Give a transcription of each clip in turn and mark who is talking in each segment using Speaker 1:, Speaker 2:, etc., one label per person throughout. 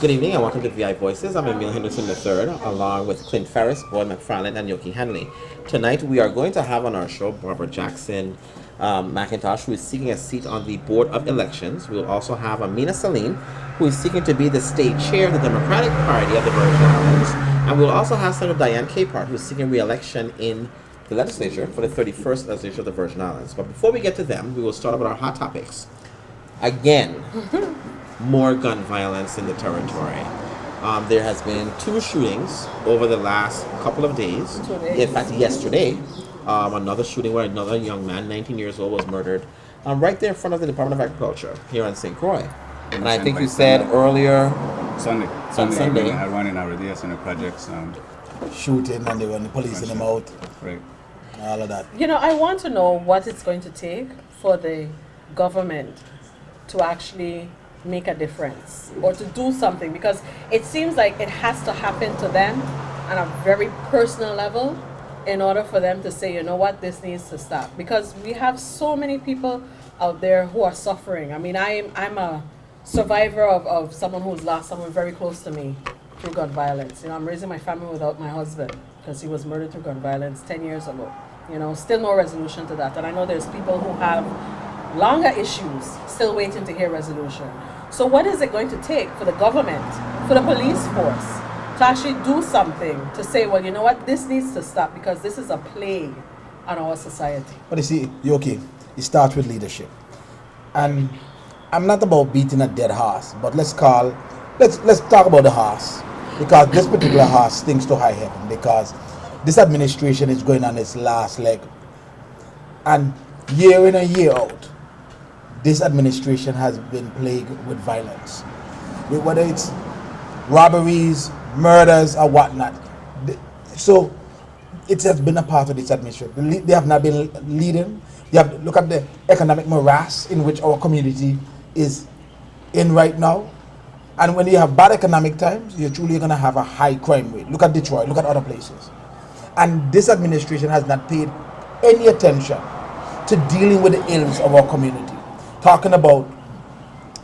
Speaker 1: Good evening and welcome to VI Voices. I'm Emile Henderson III, along with Clint Ferris, Boyd McFarland, and Yoki Hanley. Tonight we are going to have on our show Barbara Jackson McIntosh, who is seeking a seat on the Board of Elections. We will also have Aminah Saleem, who is seeking to be the state chair of the Democratic Party of the Virgin Islands. And we will also have Senator Diane Capehart, who is seeking re-election in the legislature for the 31st legislature of the Virgin Islands. But before we get to them, we will start with our hot topics. Again, more gun violence in the territory. There has been 2 shootings over the last couple of days. In fact, yesterday, another shooting where another young man, 19 years old, was murdered right there in front of the Department of Agriculture here in St. Croix. And I think you said earlier...
Speaker 2: Sunday.
Speaker 1: Sunday.
Speaker 2: I run in our RDS and the projects.
Speaker 3: Shooting and they were policing them out.
Speaker 2: Right.
Speaker 3: And all of that.
Speaker 4: You know, I want to know what it's going to take for the government to actually make a difference or to do something, because it seems like it has to happen to them on a very personal level in order for them to say, you know what, this needs to stop. Because we have so many people out there who are suffering. I mean, I'm a survivor of someone who's lost someone very close to me through gun violence. You know, I'm raising my family without my husband because he was murdered through gun violence 10 years ago. You know, still no resolution to that. And I know there's people who have longer issues still waiting to hear resolution. So what is it going to take for the government, for the police force, to actually do something to say, well, you know what, this needs to stop because this is a plague on our society?
Speaker 3: But you see, Yoki, it starts with leadership. And I'm not about beating a dead horse, but let's talk about the horse. Because this particular horse stinks to high heaven, because this administration is going on its last leg. And year in and year out, this administration has been plagued with violence. Whether it's robberies, murders, or whatnot. So it has been a part of this administration. They have not been leading. You have to look at the economic morass in which our community is in right now. And when you have bad economic times, you're truly going to have a high crime rate. Look at Detroit, look at other places. And this administration has not paid any attention to dealing with the ills of our community. Talking about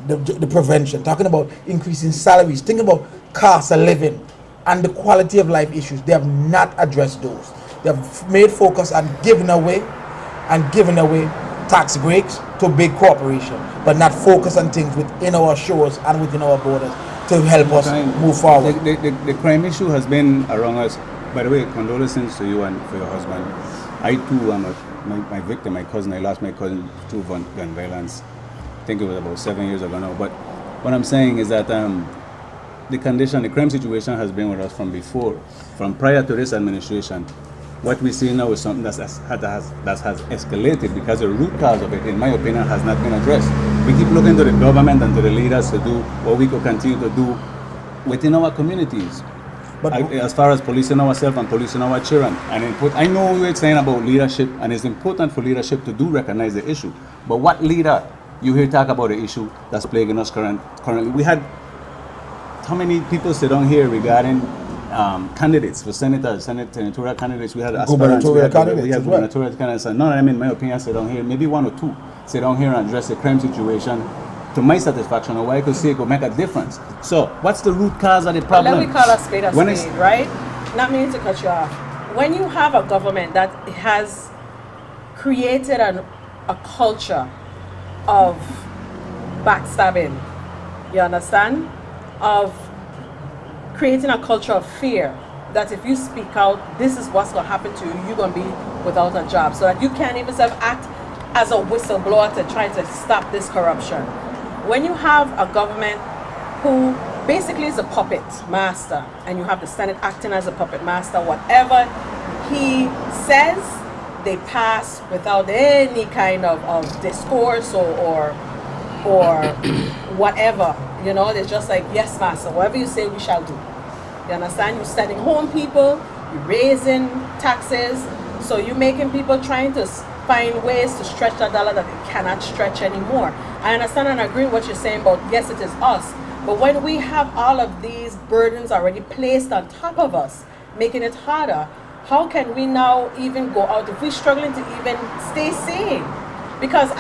Speaker 3: the prevention, talking about increasing salaries, thinking about cost of living and the quality of life issues. They have not addressed those. They have made focus on giving away tax breaks to big corporations, but not focus on things within our shores and within our borders to help us move forward.
Speaker 2: The crime issue has been around us. By the way, condolences to you and for your husband. I too am my victim, my cousin. I lost my cousin to gun violence. I think it was about 7 years ago now. But what I'm saying is that the crime situation has been with us from before, from prior to this administration. What we see now is something that has escalated because the root cause of it, in my opinion, has not been addressed. We keep looking to the government and to the leaders to do what we could continue to do within our communities. But as far as policing ourselves and policing our children, I know we're saying about leadership, and it's important for leadership to do recognize the issue. But what leader you hear talk about the issue that's plaguing us currently? We had how many people sit down here regarding candidates for senatorial candidates? We had gubernatorial candidates. And none of them, in my opinion, sit down here. Maybe 1 or 2 sit down here and address the crime situation to my satisfaction, or why I could see it could make a difference. So, what's the root cause of the problem?
Speaker 4: Let me call a spade, right? Not meaning to cut you off. When you have a government that has created a culture of backstabbing, you understand? Of creating a culture of fear, that if you speak out, this is what's going to happen to you, you're going to be without a job, so that you can't even act as a whistleblower to try to stop this corruption. When you have a government who basically is a puppet master, and you have the Senate acting as a puppet master, whatever he says, they pass without any kind of discourse or whatever. You know, it's just like, yes, master, whatever you say, we shall do. You understand? You're sending home people, you're raising taxes, so you're making people trying to find ways to stretch that dollar that they cannot stretch anymore. I understand and agree with what you're saying about, yes, it is us, but when we have all of these burdens already placed on top of us, making it harder, how can we now even go out if we're struggling to even stay sane? Because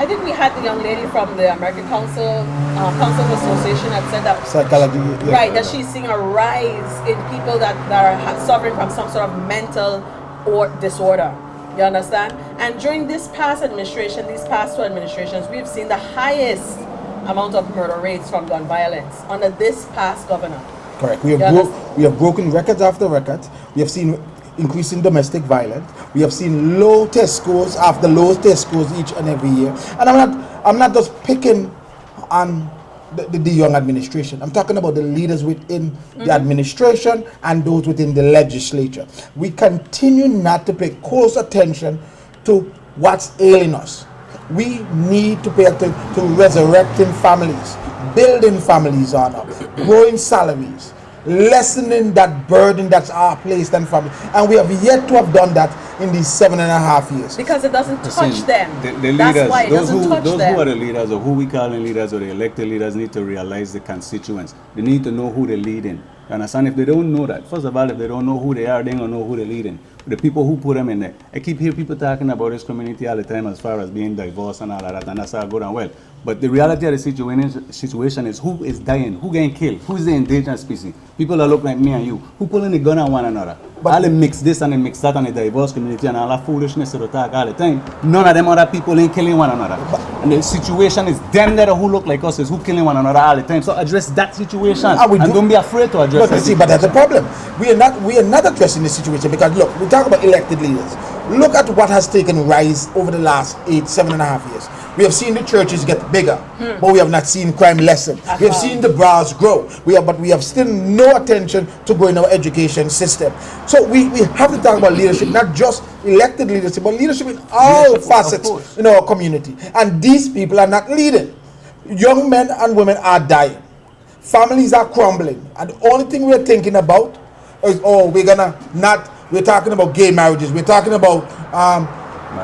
Speaker 4: I think we had the young lady from the American Council Association that said that
Speaker 3: Psychology. Yeah.
Speaker 4: right, that she's seeing a rise in people that are suffering from some sort of mental or disorder. You understand? And during this past administration, these past 2 administrations, we've seen the highest amount of murder rates from gun violence under this past governor.
Speaker 3: Correct. We have broken records after records. We have seen increasing domestic violence. We have seen low test scores after low test scores each and every year. And I'm not just picking on the young administration. I'm talking about the leaders within the administration and those within the legislature. We continue not to pay close attention to what's ailing us. We need to pay attention to resurrecting families, building families on up, growing salaries, lessening that burden that's our placed on family. And we have yet to have done that in these 7.5 years.
Speaker 4: Because it doesn't touch them.
Speaker 2: The
Speaker 4: That's
Speaker 2: leaders,
Speaker 4: why it doesn't touch
Speaker 2: those
Speaker 4: them.
Speaker 2: who are the leaders, or who we call the leaders, or the elected leaders, need to realize the constituents. They need to know who they're leading. You understand? If they don't know that, first of all, if they don't know who they are, they don't know who they're leading. The people who put them in there. I keep hearing people talking about this community all the time as far as being divorced and all of that, and that's all good and well. But the reality of the situation is who is dying, who getting killed, who's the endangered species. People that look like me and you, who pulling the gun on one another. But all they mix this and they mix that and the divorce community and all that foolishness that they talk all the time. None of them other people ain't killing one another. And the situation is them that who look like us is who killing one another all the time. So address that situation and don't be afraid to address it.
Speaker 3: But that's the problem. We are not addressing the situation because look, we talk about elected leaders. Look at what has taken rise over the last 7.5 years. We have seen the churches get bigger, but we have not seen crime lessen. We have seen the bars grow. But we have still no attention to growing our education system. So we have to talk about leadership, not just elected leadership, but leadership in all facets in our community. And these people are not leading. Young men and women are dying. Families are crumbling. And the only thing we're thinking about is, we're talking about gay marriages. We're talking about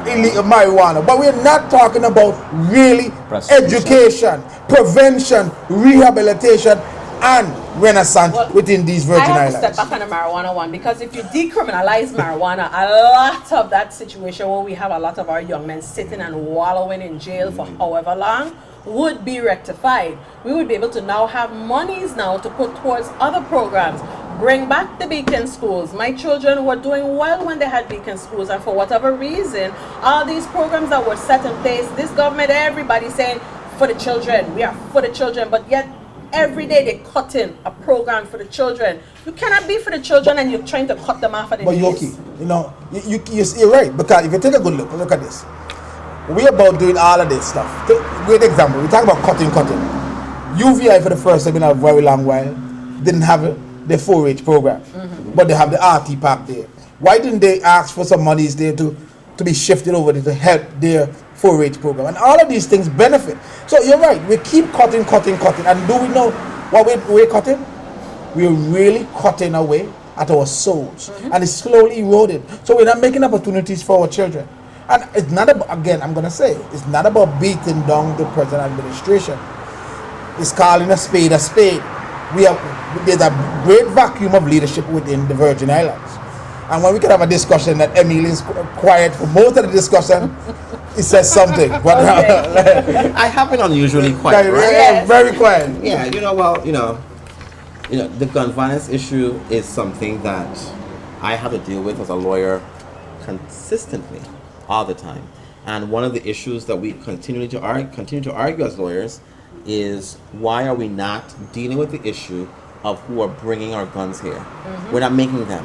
Speaker 3: illegal marijuana. But we're not talking about really education, prevention, rehabilitation, and renaissance within these Virgin Islands.
Speaker 4: I have to step back on the marijuana one, because if you decriminalize marijuana, a lot of that situation where we have a lot of our young men sitting and wallowing in jail for however long would be rectified. We would be able to now have monies now to put towards other programs. Bring back the beacon schools. My children were doing well when they had beacon schools, and for whatever reason, all these programs that were set in place, this government, everybody saying for the children, we are for the children, but yet every day they cut in a program for the children. You cannot be for the children and you're trying to cut them off at the
Speaker 3: But
Speaker 4: knees.
Speaker 3: Yoki, you're right, because if you take a good look at this. We're about doing all of this stuff. Great example, we talk about cutting. UVI for the first time in a very long while didn't have the 4-H program, but they have the RT pack there. Why didn't they ask for some monies there to be shifted over there to help their 4-H program? And all of these things benefit. So you're right, we keep cutting. And do we know what we're cutting? We're really cutting away at our souls. And it's slowly eroding. So we're not making opportunities for our children. And it's not about, again, I'm going to say, it's not about beating down the present administration. It's calling a spade a spade. There's a great vacuum of leadership within the Virgin Islands. And when we can have a discussion that Emile is quiet for most of the discussion, it says something.
Speaker 1: I have been unusually quiet, right?
Speaker 3: Yes. Very quiet.
Speaker 1: Yeah, the gun violence issue is something that I have to deal with as a lawyer consistently, all the time. And one of the issues that we continue to argue as lawyers is why are we not dealing with the issue of who are bringing our guns here? We're not making them.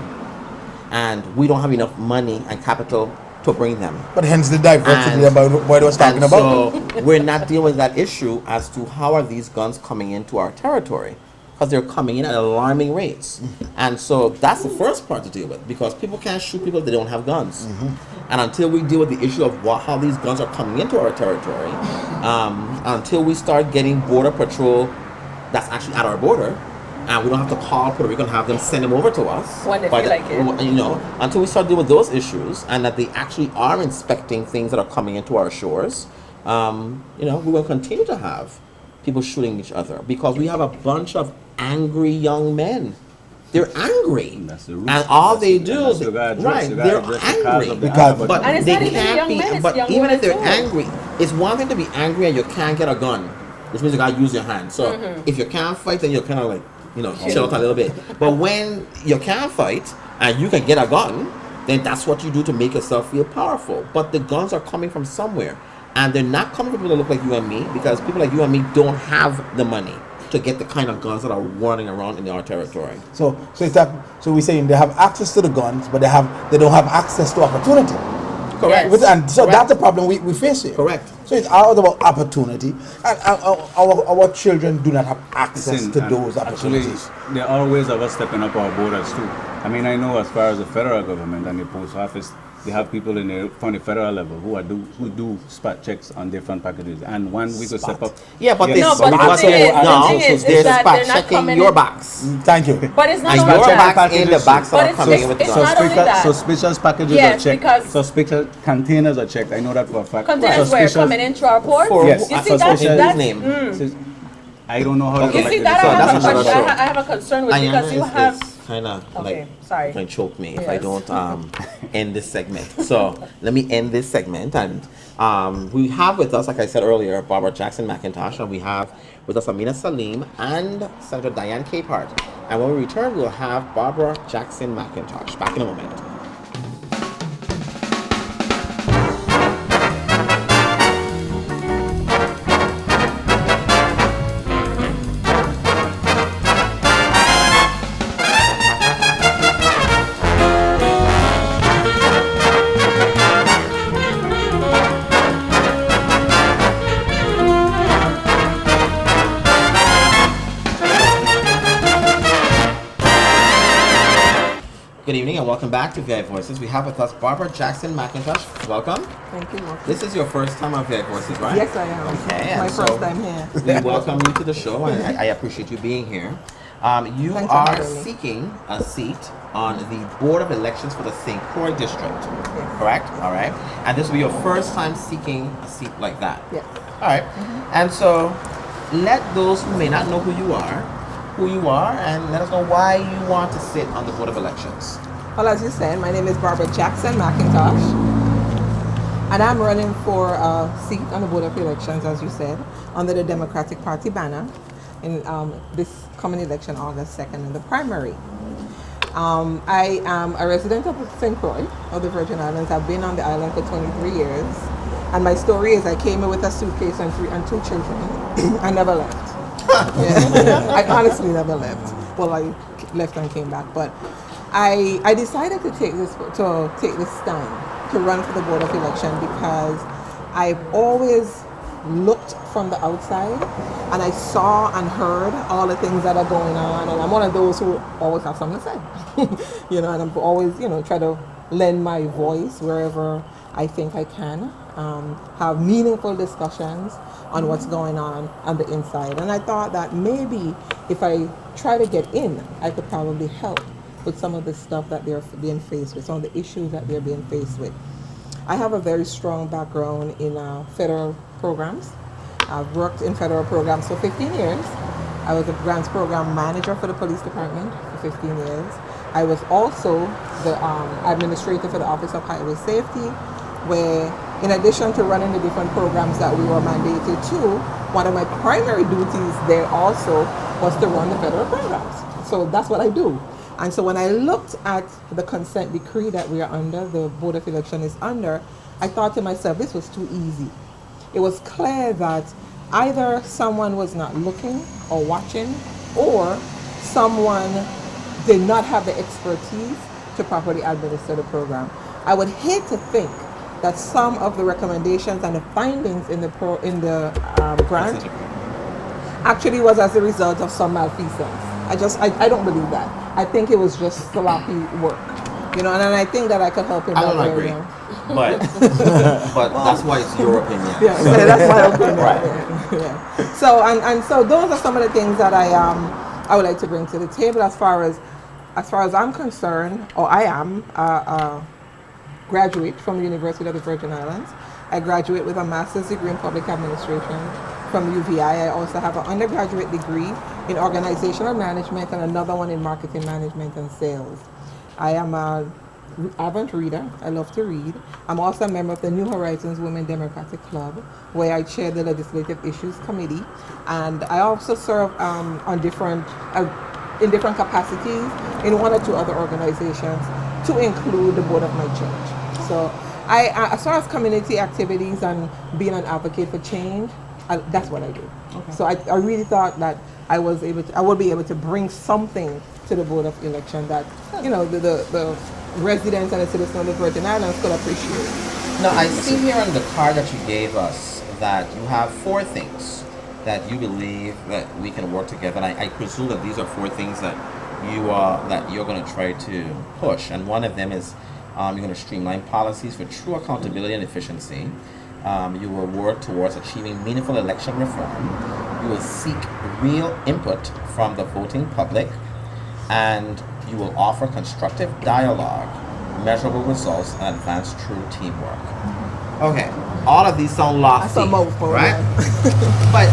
Speaker 1: And we don't have enough money and capital to bring them.
Speaker 3: But hence the diversity about what I was talking about.
Speaker 1: So we're not dealing with that issue as to how are these guns coming into our territory, because they're coming in at alarming rates. And so that's the first part to deal with, because people can't shoot people if they don't have guns. And until we deal with the issue of how these guns are coming into our territory, until we start getting border patrol that's actually at our border, and we don't have to call Puerto Rico and have them send them over to us
Speaker 4: when they feel like it.
Speaker 1: Until we start dealing with those issues, and that they actually are inspecting things that are coming into our shores, we will continue to have people shooting each other, because we have a bunch of angry young men. They're angry, and all they do is they're angry.
Speaker 3: But
Speaker 1: But they can't be. But even if they're angry, it's one thing to be angry and you can't get a gun, which means you gotta use your hand. So if you can't fight, then you're kind of like, chill out a little bit. But when you can't fight and you can get a gun, then that's what you do to make yourself feel powerful. But the guns are coming from somewhere, and they're not coming from people that look like you and me, because people like you and me don't have the money to get the kind of guns that are running around in our territory.
Speaker 3: So it's that. So we're saying they have access to the guns, but they don't have access to opportunity.
Speaker 1: Correct.
Speaker 3: Yes. And so
Speaker 1: Correct.
Speaker 3: that's the problem we face here.
Speaker 1: Correct.
Speaker 3: So it's all about opportunity, and our children do not have access to those opportunities.
Speaker 2: Actually, there are ways of us stepping up our borders too. I mean, I know as far as the federal government and the post office, they have people from the federal level who do spot checks on different packages, and one we could step up.
Speaker 1: Yeah, but
Speaker 2: Yes.
Speaker 1: this
Speaker 4: No, but the thing is
Speaker 1: they're
Speaker 4: that
Speaker 1: spot
Speaker 4: they're not
Speaker 1: checking
Speaker 4: coming
Speaker 1: your
Speaker 4: in-
Speaker 1: box.
Speaker 3: Thank you.
Speaker 4: But it's not
Speaker 1: And
Speaker 4: only
Speaker 1: your
Speaker 4: that.
Speaker 1: box in the box
Speaker 4: But
Speaker 1: that are
Speaker 4: it's
Speaker 1: coming
Speaker 4: just-
Speaker 1: in with the
Speaker 4: it's
Speaker 1: guns.
Speaker 4: not only that.
Speaker 2: Suspicious packages
Speaker 4: Yes,
Speaker 2: are checked.
Speaker 4: because-
Speaker 2: Suspicious containers are checked. I know that for a fact.
Speaker 4: Containers were
Speaker 2: Suspicious-
Speaker 4: coming into our port.
Speaker 1: For
Speaker 2: Yes.
Speaker 4: You
Speaker 1: a
Speaker 4: see,
Speaker 1: suspicious
Speaker 4: that's
Speaker 1: name.
Speaker 2: I don't know how
Speaker 1: Okay.
Speaker 2: to
Speaker 4: You
Speaker 2: make
Speaker 4: see
Speaker 2: the
Speaker 4: that
Speaker 1: So that's
Speaker 2: decision.
Speaker 1: another show.
Speaker 4: I have a concern with,
Speaker 1: Diana
Speaker 4: because you
Speaker 1: is
Speaker 4: have.
Speaker 1: kind of
Speaker 4: Okay, sorry.
Speaker 1: going to choke me if I
Speaker 4: Yes.
Speaker 1: don't end this segment. So let me end this segment, and we have with us, like I said earlier, Barbara Jackson McIntosh, and we have with us Aminah Saleem and Senator Diane Capehart. And when we return, we'll have Barbara Jackson McIntosh. Back in a moment. Good evening and welcome back to VI Voices. We have with us Barbara Jackson McIntosh. Welcome.
Speaker 5: Thank you, Yoki.
Speaker 1: This is your first time on VI Voices, right?
Speaker 5: Yes, I am.
Speaker 1: Okay,
Speaker 5: It's my
Speaker 1: and so
Speaker 5: first time here.
Speaker 1: We welcome you to the show, and I appreciate you being here. You
Speaker 5: Thanks for
Speaker 1: are
Speaker 5: having me.
Speaker 1: seeking a seat on the Board of Elections for the St. Croix District,
Speaker 5: Yes.
Speaker 1: correct? All right. And this will be your first time seeking a seat like that.
Speaker 5: Yes.
Speaker 1: All right. And so let those who may not know who you are, and let us know why you want to sit on the Board of Elections.
Speaker 5: Well, as you said, my name is Barbara Jackson McIntosh, and I'm running for a seat on the Board of Elections, as you said, under the Democratic Party banner in this coming election, August 2nd, in the primary. I am a resident of St. Croix of the Virgin Islands. I've been on the island for 23 years, and my story is I came here with a suitcase and two children. I never left. Yeah. I honestly never left. Well, I left and came back, but I decided to take this stand to run for the Board of Election because I've always looked from the outside and I saw and heard all the things that are going on, and I'm one of those who always have something to say. And I'm always, try to lend my voice wherever I think I can, have meaningful discussions on what's going on the inside. And I thought that maybe if I try to get in, I could probably help with some of the stuff that they're being faced with, some of the issues that they're being faced with. I have a very strong background in federal programs. I've worked in federal programs for 15 years. I was a grants program manager for the police department for 15 years. I was also the administrator for the Office of Highway Safety, where in addition to running the different programs that we were mandated to, one of my primary duties there also was to run the federal programs. So that's what I do. And so when I looked at the consent decree that we are under, the Board of Election is under, I thought to myself, this was too easy. It was clear that either someone was not looking or watching, or someone did not have the expertise to properly administer the program. I would hate to think that some of the recommendations and the findings in the grant actually was as a result of some malfeasance. I don't believe that. I think it was just sloppy work, and I think that I could help in
Speaker 1: I
Speaker 5: that
Speaker 1: don't
Speaker 5: area.
Speaker 1: agree. But that's why it's your opinion.
Speaker 5: Yeah, so that's my opinion.
Speaker 1: Right.
Speaker 5: Yeah. So and so those are some of the things that I would like to bring to the table as far as I'm concerned, or I am a graduate from the University of the Virgin Islands. I graduate with a master's degree in public administration from UVI. I also have an undergraduate degree in organizational management and another one in marketing management and sales. I am a avid reader. I love to read. I'm also a member of the New Horizons Women Democratic Club, where I chair the Legislative Issues Committee, and I also serve on different in different capacities in one or two other organizations, to include the board of my church. So, as far as community activities and being an advocate for change, that's what I do.
Speaker 4: Okay.
Speaker 5: So I really thought that I would be able to bring something to the Board of Election that, the residents and the citizens of the Virgin Islands could appreciate.
Speaker 1: Now, I see here on the card that you gave us that you have 4 things that you believe that we can work together. And I presume that these are 4 things that you're going to try to push. And one of them is you're going to streamline policies for true accountability and efficiency. You will work towards achieving meaningful election reform. You will seek real input from the voting public, and you will offer constructive dialogue, measurable results, and advance true teamwork. Okay, all of these sound lofty,
Speaker 5: That's a mouthful,
Speaker 1: right?
Speaker 5: yeah.
Speaker 1: But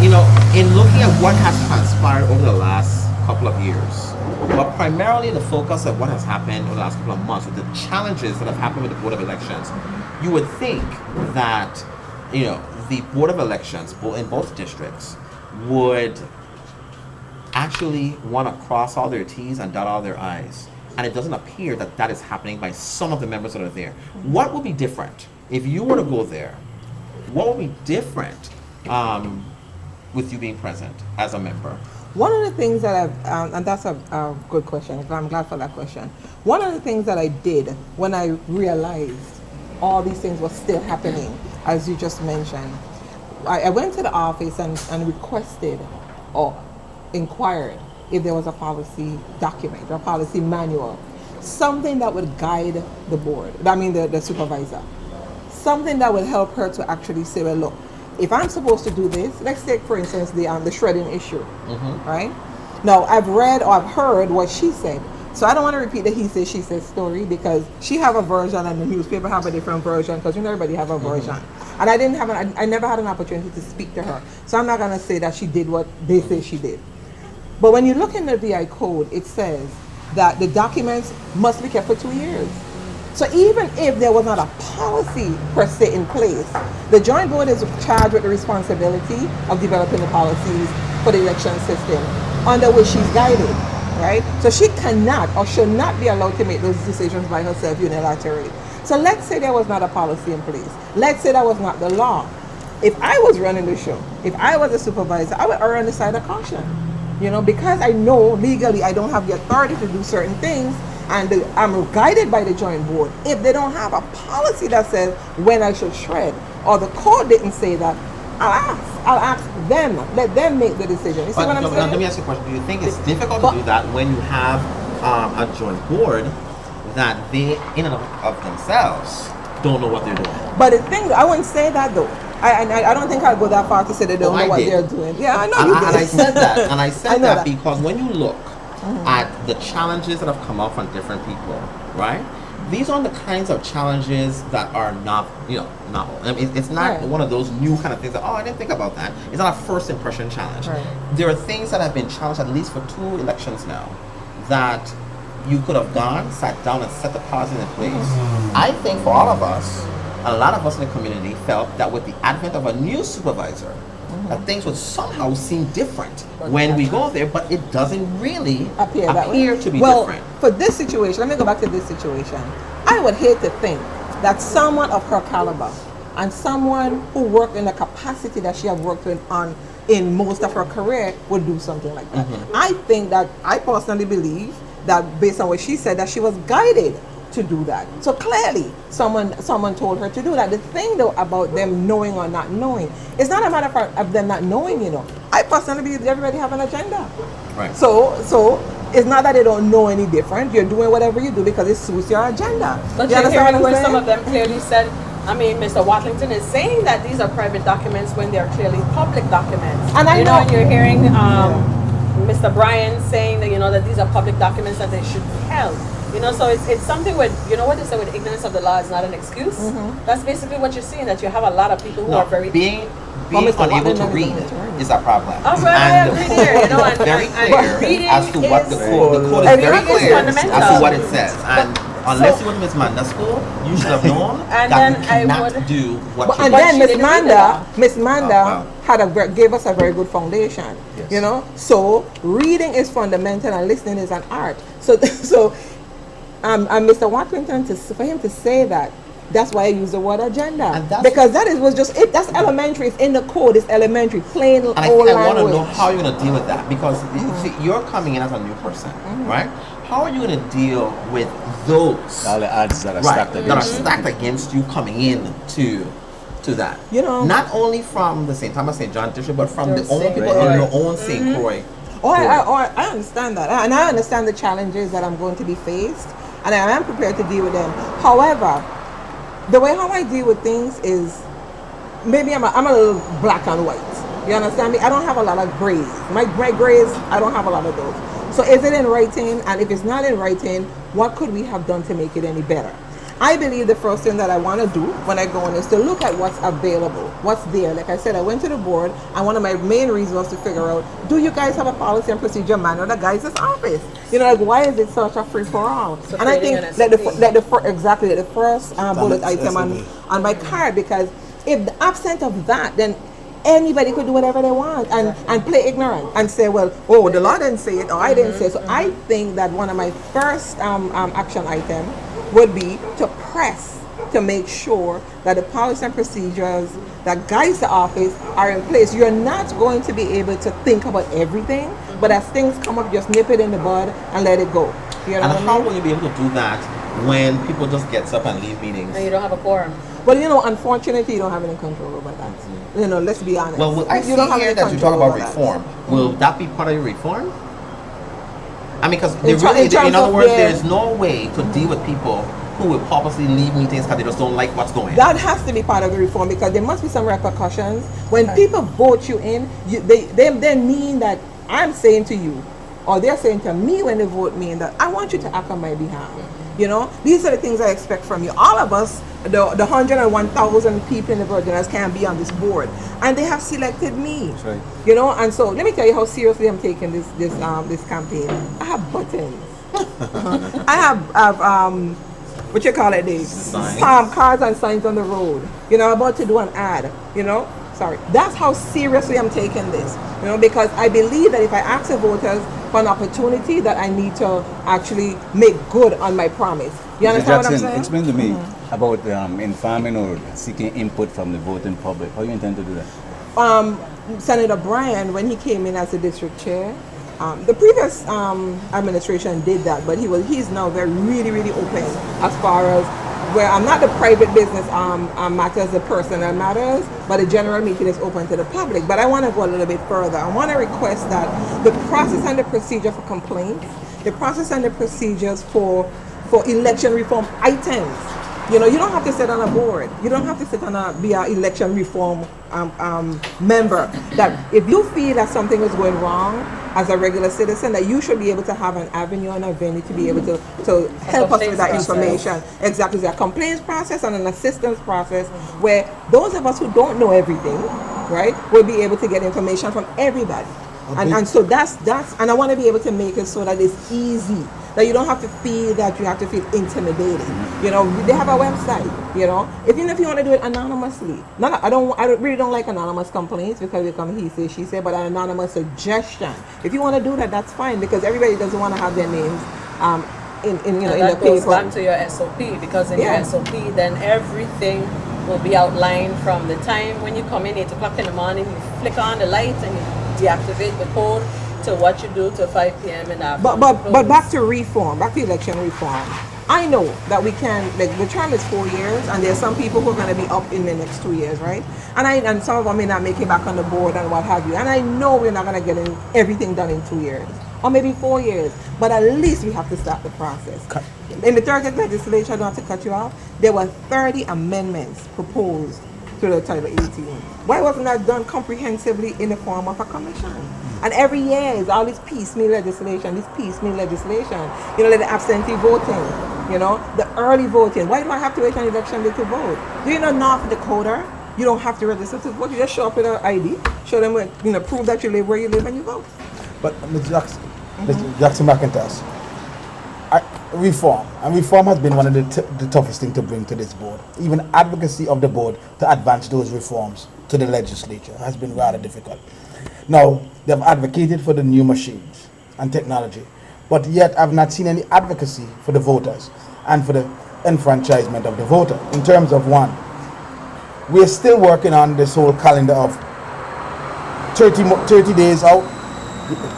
Speaker 1: in looking at what has transpired over the last couple of years, but primarily the focus of what has happened over the last couple of months, with the challenges that have happened with the Board of Elections, you would think that the Board of Elections in both districts would actually want to cross all their T's and dot all their I's. And it doesn't appear that that is happening by some of the members that are there. What would be different if you were to go there? What would be different with you being present as a member?
Speaker 5: One of the things that and that's a good question, I'm glad for that question. One of the things that I did when I realized all these things were still happening, as you just mentioned, I went to the office and requested or inquired if there was a policy document or a policy manual, something that would guide the board, the supervisor, something that would help her to actually say, well, look, if I'm supposed to do this, let's take, for instance, the shredding issue, right? Now, I've read or I've heard what she said, so I don't want to repeat the he said, she said story, because she have a version and the newspaper have a different version, because everybody have a version. And I never had an opportunity to speak to her, so I'm not going to say that she did what they say she did. But when you look in the VI code, it says that the documents must be kept for 2 years. So even if there was not a policy per se in place, the joint board is charged with the responsibility of developing the policies for the election system under which she's guided, right? So she cannot or should not be allowed to make those decisions by herself unilaterally. So let's say there was not a policy in place. Let's say that was not the law. If I was running the show, if I was a supervisor, I would err on the side of caution. Because I know legally I don't have the authority to do certain things, and I'm guided by the joint board. If they don't have a policy that says when I should shred, or the code didn't say that, I'll ask them. Let them make the decision. You see what I'm saying?
Speaker 1: Let me ask you a question. Do you think it's difficult to do that when you have a joint board that they, in and of themselves, don't know what they're doing?
Speaker 5: But the thing, I wouldn't say that though. I don't think I'll go that far to say they don't know what they're doing. Yeah, I know you did.
Speaker 1: And I said that. And I said that because when you look at the challenges that have come up from different people, right? These are the kinds of challenges that are not, novel. I mean, it's not one of those new kind of things that, I didn't think about that. It's not a first impression challenge. Right. There are things that have been challenged at least for 2 elections now that you could have sat down and set the policies in place. I think for all of us, a lot of us in the community felt that with the advent of a new supervisor, that things would somehow seem different when we go there, but it doesn't really appear to be different.
Speaker 5: For this situation, let me go back to this situation. I would hate to think that someone of her caliber and someone who worked in the capacity that she had worked in most of her career would do something like that. I personally believe that based on what she said, that she was guided to do that. So clearly, someone told her to do that. The thing though about them knowing or not knowing, it's not a matter of them not knowing, I personally believe that everybody have an agenda. Right. So it's not that they don't know any different. You're doing whatever you do because it suits your agenda.
Speaker 4: But you're hearing where some of them clearly said, Mr. Watlington is saying that these are private documents when they're clearly public documents. And I know, and you're hearing Mr. Bryan saying that that these are public documents that they should be held. So it's something with, what they say, with ignorance of the law is not an excuse. That's basically what you're seeing, that you have a lot of people who are very...
Speaker 1: Being unable to read is a problem.
Speaker 4: All right, I agree there,
Speaker 1: and very clear as to what the code is very clear as to what it says. And Unless you went to Miss Manda's school, you should have known
Speaker 4: And
Speaker 1: that
Speaker 4: then
Speaker 1: you
Speaker 4: I
Speaker 1: cannot
Speaker 4: would-
Speaker 1: do what you
Speaker 5: And
Speaker 4: But
Speaker 5: then
Speaker 4: she
Speaker 5: Miss
Speaker 4: didn't read
Speaker 5: Manda,
Speaker 4: it
Speaker 5: Miss Manda
Speaker 1: wow.
Speaker 5: gave us a very good foundation.
Speaker 2: Yes.
Speaker 5: You know, so reading is fundamental and listening is an art. So and Mr. Watlington, for him to say that, that's why I use the word agenda,
Speaker 1: And that's-
Speaker 5: because was just it. That's elementary. It's in the code. It's elementary, plain old
Speaker 1: And I think I want to
Speaker 5: language.
Speaker 1: know how you're going to deal with that, because you see, you're coming in as a new person, right? How are you going to deal with those
Speaker 2: All the odds that are
Speaker 1: right,
Speaker 2: stacked
Speaker 1: that are
Speaker 2: against you.
Speaker 1: stacked against you coming in to that?
Speaker 5: You know-
Speaker 1: not only from the St. Thomas St. John district, but from the
Speaker 4: St.
Speaker 1: own people
Speaker 4: Croix.
Speaker 1: in your own St. Croix.
Speaker 5: I understand that, and I understand the challenges that I'm going to be faced, and I am prepared to deal with them. However, the way how I deal with things is maybe I'm a little black and white. You understand me? I don't have a lot of grays. My grays, I don't have a lot of those. So is it in writing? And if it's not in writing, what could we have done to make it any better? I believe the first thing that I want to do when I go in is to look at what's available, what's there. Like I said, I went to the board, and one of my main reasons was to figure out, do you guys have a policy and procedure manual that guides this office? You know, like, why is it such a free-for-all?
Speaker 4: So
Speaker 5: And I
Speaker 4: creating
Speaker 5: think
Speaker 4: an
Speaker 5: that
Speaker 4: SOP.
Speaker 5: exactly the first bullet item
Speaker 3: SOP.
Speaker 5: on my card, because if the absent of that, then anybody could do whatever they want and play ignorant and say, well, oh, the law didn't say it, or I didn't say it. So I think that one of my first action item would be to press to make sure that the policy and procedures that guides the office are in place. You're not going to be able to think about everything, but as things come up, just nip it in the bud and let it go. You know
Speaker 1: And
Speaker 5: what I
Speaker 1: how
Speaker 5: mean?
Speaker 1: will you be able to do that when people just get up and leave meetings?
Speaker 4: And you don't have a quorum.
Speaker 5: Well, you know, unfortunately, you don't have any control over that. You know, let's be honest.
Speaker 1: Well, I see
Speaker 5: You don't have
Speaker 1: here
Speaker 5: any
Speaker 1: that you talk
Speaker 5: control
Speaker 1: about
Speaker 5: over that.
Speaker 1: reform. Will that be part of your reform? I mean, because
Speaker 5: In terms
Speaker 1: other
Speaker 5: of
Speaker 1: words,
Speaker 5: their-
Speaker 1: there's no way to deal with people who will purposely leave meetings because they just don't like what's going on.
Speaker 5: That has to be part of the reform, because there must be some repercussions. When people vote you in, they mean that I'm saying to you, or they're saying to me when they vote me in, that I want you to act on my behalf. You know, these are the things I expect from you. All of us, the 101,000 people in the Virginians can be on this board, and they have selected me.
Speaker 2: That's right.
Speaker 5: You know, and so let me tell you how seriously I'm taking this campaign. I have buttons. I have what you call it, Dave?
Speaker 1: Signs.
Speaker 5: Cards and signs on the road. You know, I'm about to do an ad. You know, sorry. That's how seriously I'm taking this. You know, because I believe that if I ask the voters for an opportunity, that I need to actually make good on my promise. You
Speaker 2: Mr.
Speaker 5: understand what I'm
Speaker 2: Jackson,
Speaker 5: saying?
Speaker 2: explain to me about informing or seeking input from the voting public. How you intend to do that?
Speaker 5: Senator Bryan, when he came in as the district chair, the previous administration did that, but he's now really open as far as where I'm not the private business matters, the personal matters, but the general meeting is open to the public. But I want to go a little bit further. I want to request that the process and the procedure for complaints, the process and the procedures for election reform items. You know, you don't have to sit on a board. You don't have to sit on be an election reform member. That if you feel that something is going wrong as a regular citizen, that you should be able to have an avenue and a venue to be able to help us with that
Speaker 4: complaints process.
Speaker 5: information. Exactly, a complaints process and an assistance process where those of us who don't know everything, right, will be able to get information from everybody. And so that's and I want to be able to make it so that it's easy, that you don't have to feel that you have to feel intimidated. You know, they have a website. You know, even if you want to do it anonymously. I really don't like anonymous complaints because they come he say she say, but an anonymous suggestion. If you want to do that, that's fine, because everybody doesn't want to have their names in
Speaker 4: And
Speaker 5: the
Speaker 4: that goes
Speaker 5: paper.
Speaker 4: back to your SOP, because in
Speaker 5: Yeah.
Speaker 4: your SOP, then everything will be outlined from the time when you come in 8 o'clock in the morning, you flick on the light and you deactivate the code, to what you do to 5 p.m. in the afternoon.
Speaker 5: But back to reform, back to election reform. I know that we can, like, the term is 4 years, and there's some people who are going to be up in the next 2 years, right? And some of them may not make it back on the board and what have you. And I know we're not going to get everything done in 2 years, or maybe 4 years, but at least we have to start the process. In the 30th legislature, I don't have to cut you off, there were 30 amendments proposed to the Title 18. Why wasn't that done comprehensively in the form of a commission? And every year is all this piecemeal legislation, you know, like the absentee voting, you know, the early voting. Why do I have to wait on election day to vote? Do you know North Dakota, you don't have to register to vote, you just show up with an ID, show them, you know, prove that you live where you live and you vote.
Speaker 3: But Mr. Jackson McIntosh, reform, and reform has been one of the toughest things to bring to this board. Even advocacy of the board to advance those reforms to the legislature has been rather difficult. Now, they've advocated for the new machines and technology, but yet I've not seen any advocacy for the voters and for the enfranchisement of the voter. In terms of one, we're still working on this whole calendar of 30 days out,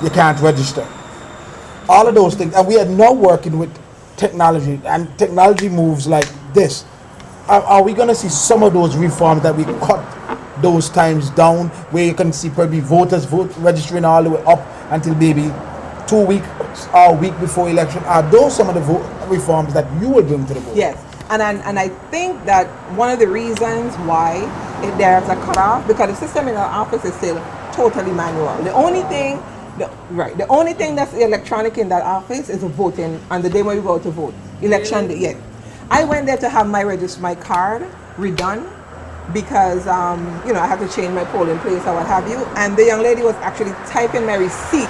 Speaker 3: you can't register. All of those things, and we are now working with technology, and technology moves like this. Are we going to see some of those reforms that we cut those times down, where you can see probably voters registering all the way up until maybe 2 weeks or a week before election? Are those some of the reforms that you will bring to the board?
Speaker 5: Yes, and I think that one of the reasons why there's a cutoff, because the system in our office is still totally manual. The only thing that's electronic in that office is the voting on the day when we go to vote. Election day, yeah. I went there to have my card redone because I had to change my polling place or what have you. And the young lady was actually typing my receipt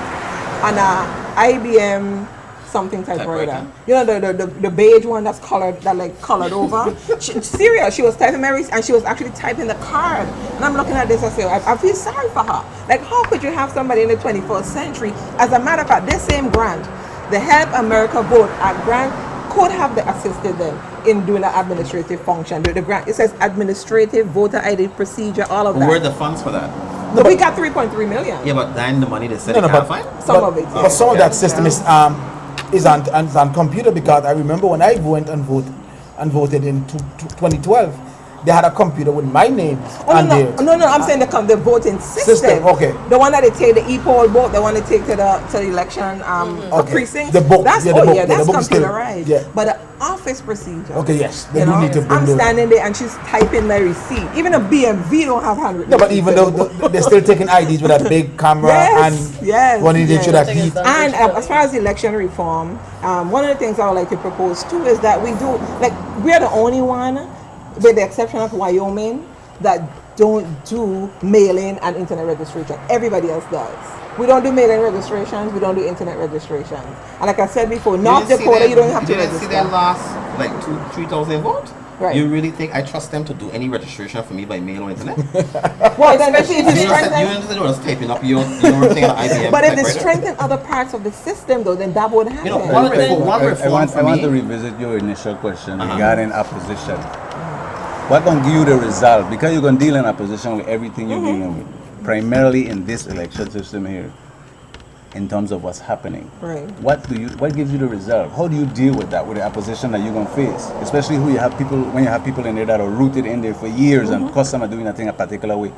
Speaker 5: on a IBM something typewriter. You know, the beige one that's colored, colored over. Serious, she was typing my receipt and she was actually typing the card. And I'm looking at this, I say, I feel sorry for her. Like, how could you have somebody in the 21st century? As a matter of fact, this same grant, the Help America Vote Act grant, could have assisted them in doing the administrative function. The grant, it says administrative, voter ID procedure, all of that.
Speaker 1: Where are the funds for that?
Speaker 5: No, we got 3.3 million.
Speaker 1: Yeah, but then the money they said they can't find?
Speaker 5: Some of it.
Speaker 3: But some of that system is on computer, because I remember when I went and voted in 2012, they had a computer with my name
Speaker 5: No, I'm saying the voting system.
Speaker 3: Okay.
Speaker 5: The one that they take the e-poll vote, the one they take to the election precinct.
Speaker 3: The book.
Speaker 5: That's
Speaker 3: the book,
Speaker 5: that's
Speaker 3: the book
Speaker 5: computerized.
Speaker 3: Yeah.
Speaker 5: But the office procedure.
Speaker 3: Okay, yes. They do need to bring
Speaker 5: I'm
Speaker 3: those.
Speaker 5: standing there and she's typing my receipt. Even a BMV don't have handwritten.
Speaker 3: No, but even though they're still taking IDs with a big camera and wanting to show that heat.
Speaker 5: And as far as election reform, one of the things I would like to propose too is that we do, we're the only one, with the exception of Wyoming, that don't do mail-in and internet registration. Everybody else does. We don't do mail-in registrations, we don't do internet registrations. And like I said before, North Dakota, you don't have to register.
Speaker 1: You didn't see their last 3,000 votes?
Speaker 5: Right.
Speaker 1: You really think I trust them to do any registration for me by mail or internet?
Speaker 5: Well, then if you strengthen,
Speaker 1: you know, just typing up your thing on IBM.
Speaker 5: but if they strengthen other parts of the system, though, then that would happen.
Speaker 1: You know, one reform
Speaker 2: I want to revisit your initial question regarding opposition. What gonna give you the result? Because you're gonna deal in opposition with everything you're dealing with, primarily in this election system here, in terms of what's happening.
Speaker 5: Right.
Speaker 2: What gives you the result? How do you deal with that, with the opposition that you're gonna face? Especially when you have people in there that are rooted in there for years and custom are doing a thing a particular way.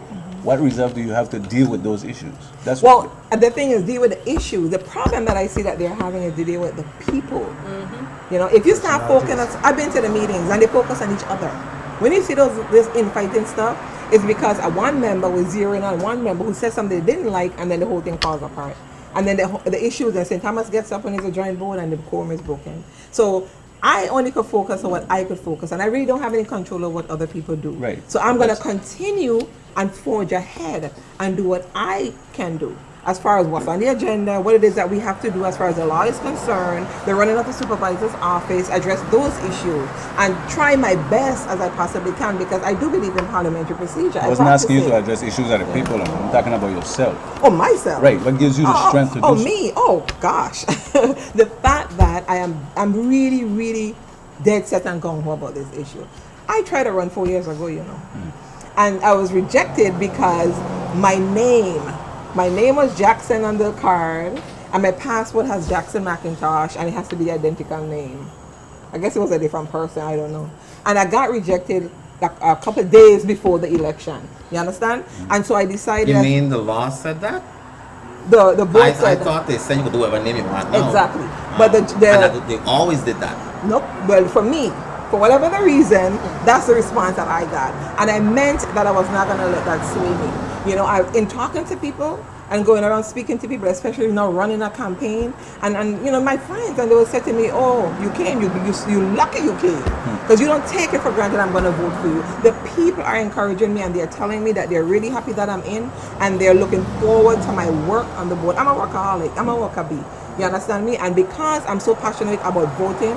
Speaker 2: What result do you have to deal with those issues?
Speaker 5: The thing is, deal with the issue. The problem that I see that they're having is to deal with the people. You know, if you start focusing, I've been to the meetings and they focus on each other. When you see this infighting stuff, it's because one member was zeroing on one member who said something they didn't like, and then the whole thing falls apart. And then the issue is that St. Thomas gets up when it's a joint vote and the quorum is broken. So I only could focus on what I could focus on. I really don't have any control over what other people do.
Speaker 2: Right.
Speaker 5: So I'm going to continue and forge ahead and do what I can do as far as what's on the agenda, what it is that we have to do as far as the law is concerned, the running of the supervisor's office, address those issues, and try my best as I possibly can, because I do believe in parliamentary procedure.
Speaker 2: I wasn't asking you to address issues that the people are. I'm talking about yourself.
Speaker 5: Oh, myself.
Speaker 2: Right. What gives you the strength to do so?
Speaker 5: Oh, me. Oh, gosh. The fact that I'm really, really dead set and gung-ho about this issue. I tried to run 4 years ago, you know, and I was rejected because my name was Jackson on the card, and my passport has Jackson McIntosh, and it has to be the identical name. I guess it was a different person, I don't know. And I got rejected like a couple of days before the election. You understand? And so I decided.
Speaker 1: You mean the law said that?
Speaker 5: The board said
Speaker 1: I thought they said you could do whatever name you want now.
Speaker 5: Exactly. But
Speaker 1: and they always did that.
Speaker 5: Nope. Well, for me, for whatever the reason, that's the response that I got. And I meant that I was not going to let that sway me. You know, in talking to people and going around speaking to people, especially running a campaign, and you know, my friends, and they would say to me, "Oh, you came, you lucky you came, because you don't take it for granted I'm going to vote for you." The people are encouraging me and they're telling me that they're really happy that I'm in and they're looking forward to my work on the board. I'm a workaholic. I'm a worker bee. You understand me? And because I'm so passionate about voting,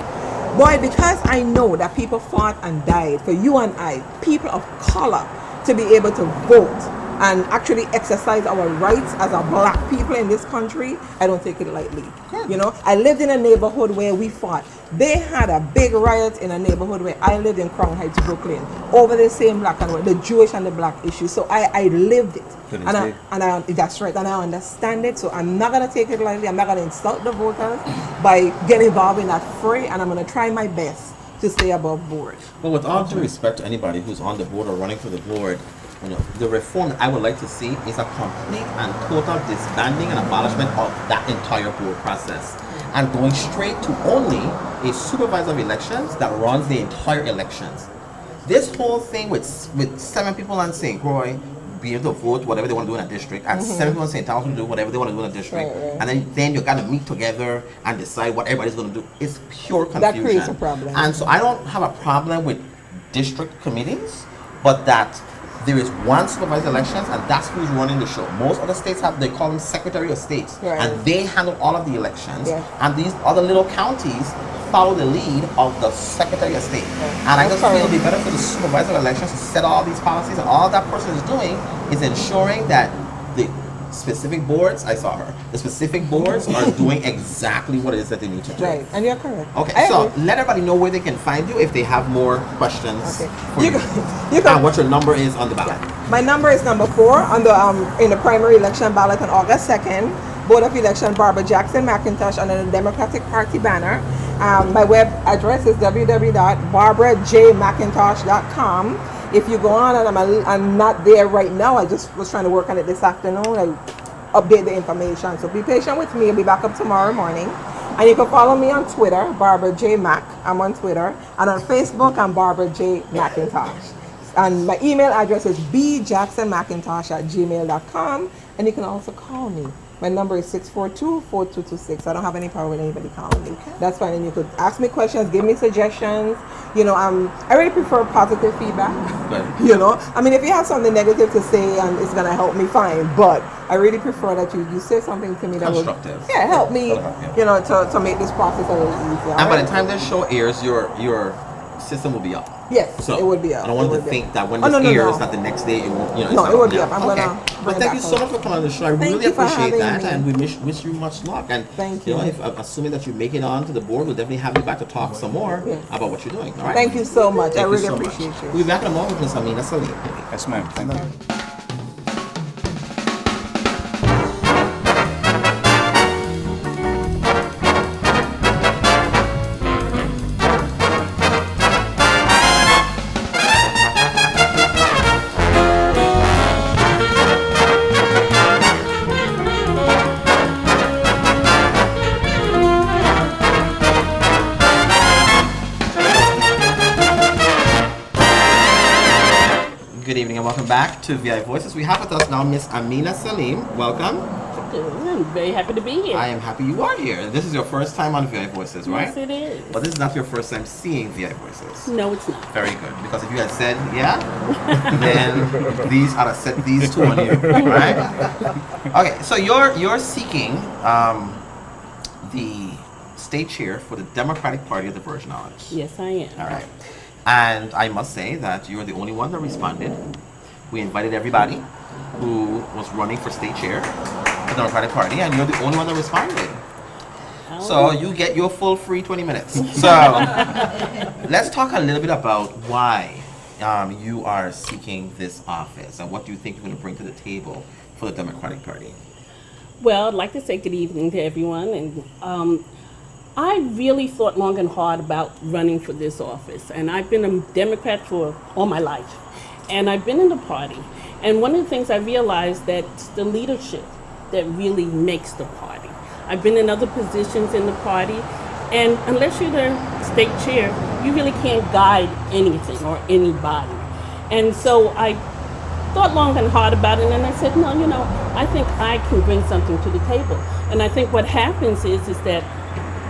Speaker 5: boy, because I know that people fought and died for you and I, people of color, to be able to vote and actually exercise our rights as a black people in this country, I don't take it lightly. You know, I lived in a neighborhood where we fought. They had a big riot in a neighborhood where I lived in Crown Heights, Brooklyn, over the same black and white, the Jewish and the black issue. So I lived it. That's right, and I understand it. So I'm not gonna take it lightly. I'm not gonna insult the voters by getting involved in that fray, and I'm gonna try my best to stay above board.
Speaker 1: Well, with all due respect to anybody who's on the board or running for the board, you know, the reform that I would like to see is a complete and total disbanding and abolishment of that entire board process, and going straight to only a supervisor of elections that runs the entire elections. This whole thing with 7 people on St. Croix be able to vote whatever they want to do in a district, and 7 people in St. Thomas will do whatever they want to do in a district, and then you got to meet together and decide what everybody's going to do. It's pure confusion.
Speaker 5: That creates a problem.
Speaker 1: And so I don't have a problem with district committees, but that there is one supervisor elections, and that's who's running the show. Most other states they call them Secretary of States, and they handle all of the elections, and these other little counties follow the lead of the Secretary of State. And I just feel it would be better for the supervisor of elections to set all these policies, and all that person is doing is ensuring that the specific boards, I saw her, the specific boards are doing exactly what it is that they need to do.
Speaker 5: Right, and you're correct.
Speaker 1: Okay, so let everybody know where they can find you if they have more questions. For you. And what your number is on the ballot.
Speaker 5: My number is number 4 on the in the primary election ballot on August 2nd. Board of Election Barbara Jackson McIntosh under the Democratic Party banner. My web address is www.barbarajmcintosh.com. If you go on, and I'm not there right now, I just was trying to work on it this afternoon. I update the information, so be patient with me. I'll be back up tomorrow morning. And you can follow me on Twitter, Barbara J. Mac. I'm on Twitter. And on Facebook, I'm Barbara J. McIntosh. And my email address is bjacksonmacintosh@gmail.com. And you can also call me. My number is 642-4226. I don't have any problem with anybody calling me. That's fine. And you could ask me questions, give me suggestions. You know, I really prefer positive feedback.
Speaker 1: Right.
Speaker 5: You know, I mean, if you have something negative to say and it's going to help me, fine. But I really prefer that you say something to me that will help me, you know, to make this process a little easier.
Speaker 1: And by the time this show airs, your system will be up.
Speaker 5: Yes,
Speaker 1: so
Speaker 5: it would be up.
Speaker 1: I don't want you to think that when this airs, that the next day it won't, you know,
Speaker 5: no, it would be up. I'm
Speaker 1: okay. But thank you so much for coming on the show. I really appreciate that, and we wish you much luck. And
Speaker 5: thank you.
Speaker 1: You know, assuming that you make it on to the board, we'll definitely have you back to talk some more about what you're doing. All right.
Speaker 5: Thank you so much.
Speaker 1: Thank
Speaker 5: I really
Speaker 1: so
Speaker 5: appreciate
Speaker 1: much.
Speaker 5: you.
Speaker 1: We'll be back in a moment with Ms. Aminah Saleem.
Speaker 2: Yes, ma'am. Thank you.
Speaker 1: Good evening and welcome back to VI Voices. We have with us now Miss Aminah Saleem. Welcome.
Speaker 6: I'm very happy to be here.
Speaker 1: I am happy you are here. This is your first time on VI Voices, right?
Speaker 6: Yes, it is.
Speaker 1: But this is not your first time seeing VI Voices.
Speaker 6: No, it's not.
Speaker 1: Very good. Because if you had said then these are set these two on you, right? Okay, so you're seeking the state chair for the Democratic Party of the Virgin Islands.
Speaker 6: Yes, I am.
Speaker 1: All right. And I must say that you're the only one that responded. We invited everybody who was running for state chair for the Democratic Party, and you're the only one that responded. So you get your full free 20 minutes. So let's talk a little bit about why you are seeking this office and what do you think you're going to bring to the table for the Democratic Party.
Speaker 6: Well, I'd like to say good evening to everyone. And I really thought long and hard about running for this office. And I've been a Democrat for all my life. And I've been in the party. And one of the things I realized that it's the leadership that really makes the party. I've been in other positions in the party, and unless you're the state chair, you really can't guide anything or anybody. And so I thought long and hard about it, and I said, no, you know, I think I can bring something to the table. And I think what happens is that,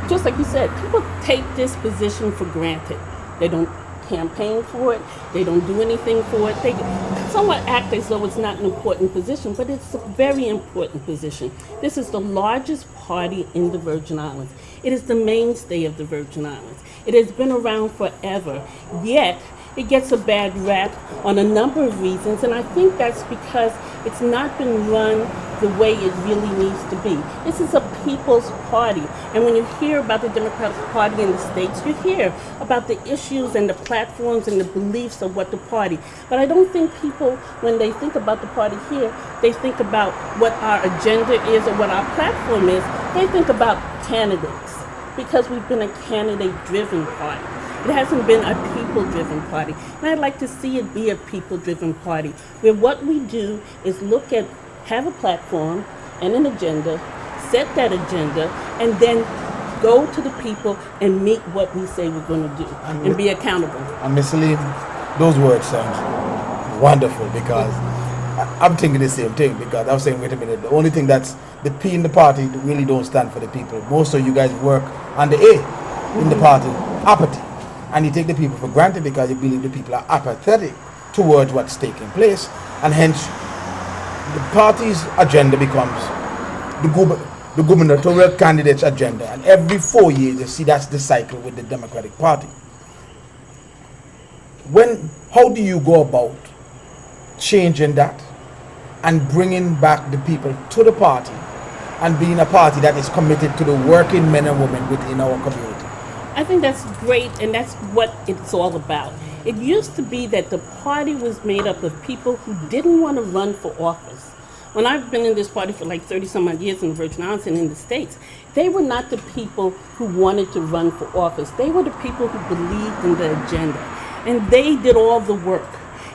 Speaker 6: just like you said, people take this position for granted. They don't campaign for it. They don't do anything for it. They somewhat act as though it's not an important position, but it's a very important position. This is the largest party in the Virgin Islands. It is the mainstay of the Virgin Islands. It has been around forever, yet it gets a bad rap on a number of reasons, and I think that's because it's not been run the way it really needs to be. This is a people's party, and when you hear about the Democratic Party in the States, you hear about the issues and the platforms and the beliefs of what the party. But I don't think people, when they think about the party here, they think about what our agenda is or what our platform is. They think about candidates, because we've been a candidate-driven party. It hasn't been a people-driven party. And I'd like to see it be a people-driven party, where what we do is have a platform and an agenda, set that agenda, and then go to the people and meet what we say we're going to do and be accountable.
Speaker 3: And Ms. Saleem, those words sound wonderful, because I'm thinking the same thing, because I was saying, wait a minute, the only thing that's the P in the party really don't stand for the people. Most of you guys work on the A in the party, apathy. And you take the people for granted because you believe the people are apathetic towards what's taking place, and hence the party's agenda becomes the gubernatorial candidate's agenda. And every 4 years, you see that's the cycle with the Democratic Party. How do you go about changing that and bringing back the people to the party and being a party that is committed to the working men and women within our community?
Speaker 6: I think that's great, and that's what it's all about. It used to be that the party was made up of people who didn't want to run for office. When I've been in this party for like 30 some odd years in the Virgin Islands and in the States, they were not the people who wanted to run for office. They were the people who believed in the agenda, and they did all the work,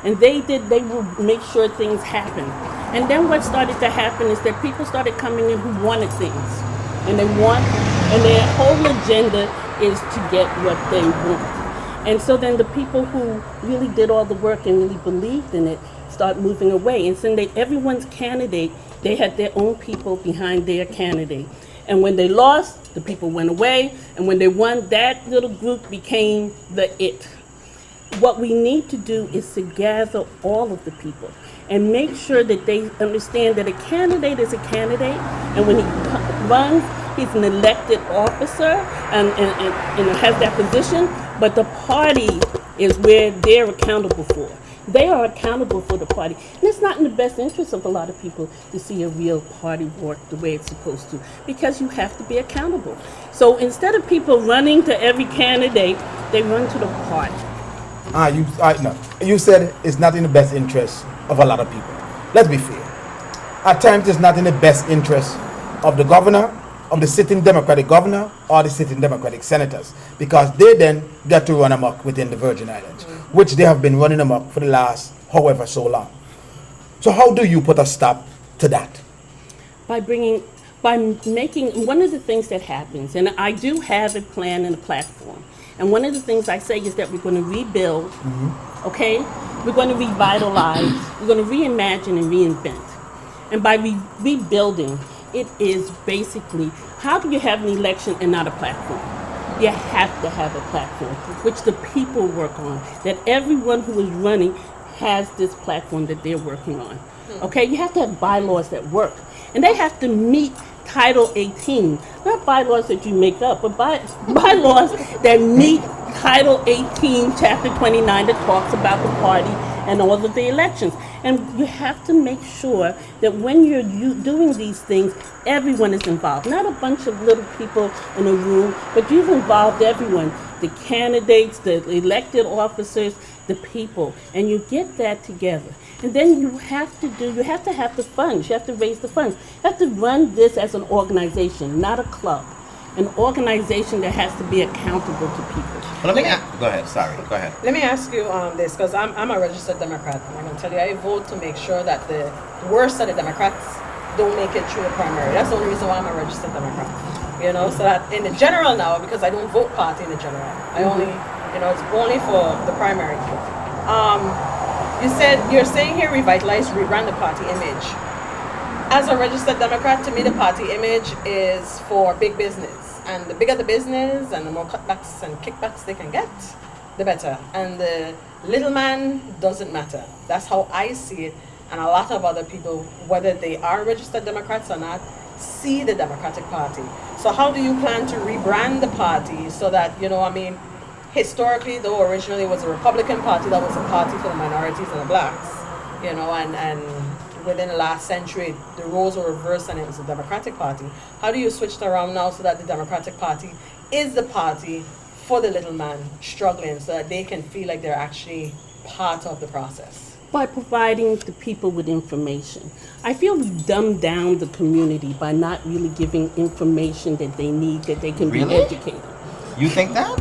Speaker 6: and they would make sure things happened. And then what started to happen is that people started coming in who wanted things, and their whole agenda is to get what they want. And so then the people who really did all the work and really believed in it start moving away. And so everyone's candidate, they had their own people behind their candidate. And when they lost, the people went away. And when they won, that little group became the it. What we need to do is to gather all of the people and make sure that they understand that a candidate is a candidate, and when he runs, he's an elected officer and has that position, but the party is where they're accountable for. They are accountable for the party. And it's not in the best interest of a lot of people to see a real party work the way it's supposed to, because you have to be accountable. So instead of people running to every candidate, they run to the party.
Speaker 3: No. You said it's not in the best interest of a lot of people. Let's be fair. At times, it's not in the best interest of the governor, of the sitting Democratic governor, or the sitting Democratic senators, because they then get to run amok within the Virgin Islands, which they have been running amok for the last however so long. So how do you put a stop to that?
Speaker 6: By making, one of the things that happens, and I do have a plan and a platform, and one of the things I say is that we're going to rebuild, okay? We're going to revitalize, we're going to reimagine and reinvent. And by rebuilding, it is basically, how do you have an election and not a platform? You have to have a platform, which the people work on, that everyone who is running has this platform that they're working on. Okay, you have to have bylaws that work. And they have to meet Title 18, not bylaws that you make up, but bylaws that meet Title 18, Chapter 29, that talks about the party and all of the elections. And you have to make sure that when you're doing these things, everyone is involved. Not a bunch of little people in a room, but you've involved everyone, the candidates, the elected officers, the people, and you get that together. And then you have to have the funds, you have to raise the funds. You have to run this as an organization, not a club. An organization that has to be accountable to people.
Speaker 1: Well, go ahead, sorry, go ahead.
Speaker 4: Let me ask you this, because I'm a registered Democrat, and I'm going to tell you, I vote to make sure that the worst of the Democrats don't make it through the primary. That's the only reason why I'm a registered Democrat. You know, so that in the general now, because I don't vote party in the general, I only, it's only for the primary. You're saying here revitalize, rebrand the party image. As a registered Democrat, to me the party image is for big business. And the bigger the business and the more cutbacks and kickbacks they can get, the better. And the little man doesn't matter. That's how I see it. And a lot of other people, whether they are registered Democrats or not, see the Democratic Party. So how do you plan to rebrand the party so that, historically, though originally it was a Republican Party, that was a party for the minorities and the blacks, and within the last century, the roles were reversed and it was a Democratic Party. How do you switch it around now so that the Democratic Party is the party for the little man struggling so that they can feel like they're actually part of the process?
Speaker 6: By providing the people with information. I feel we dumb down the community by not really giving information that they need, that they can
Speaker 1: Really?
Speaker 6: be educated.
Speaker 1: You think that?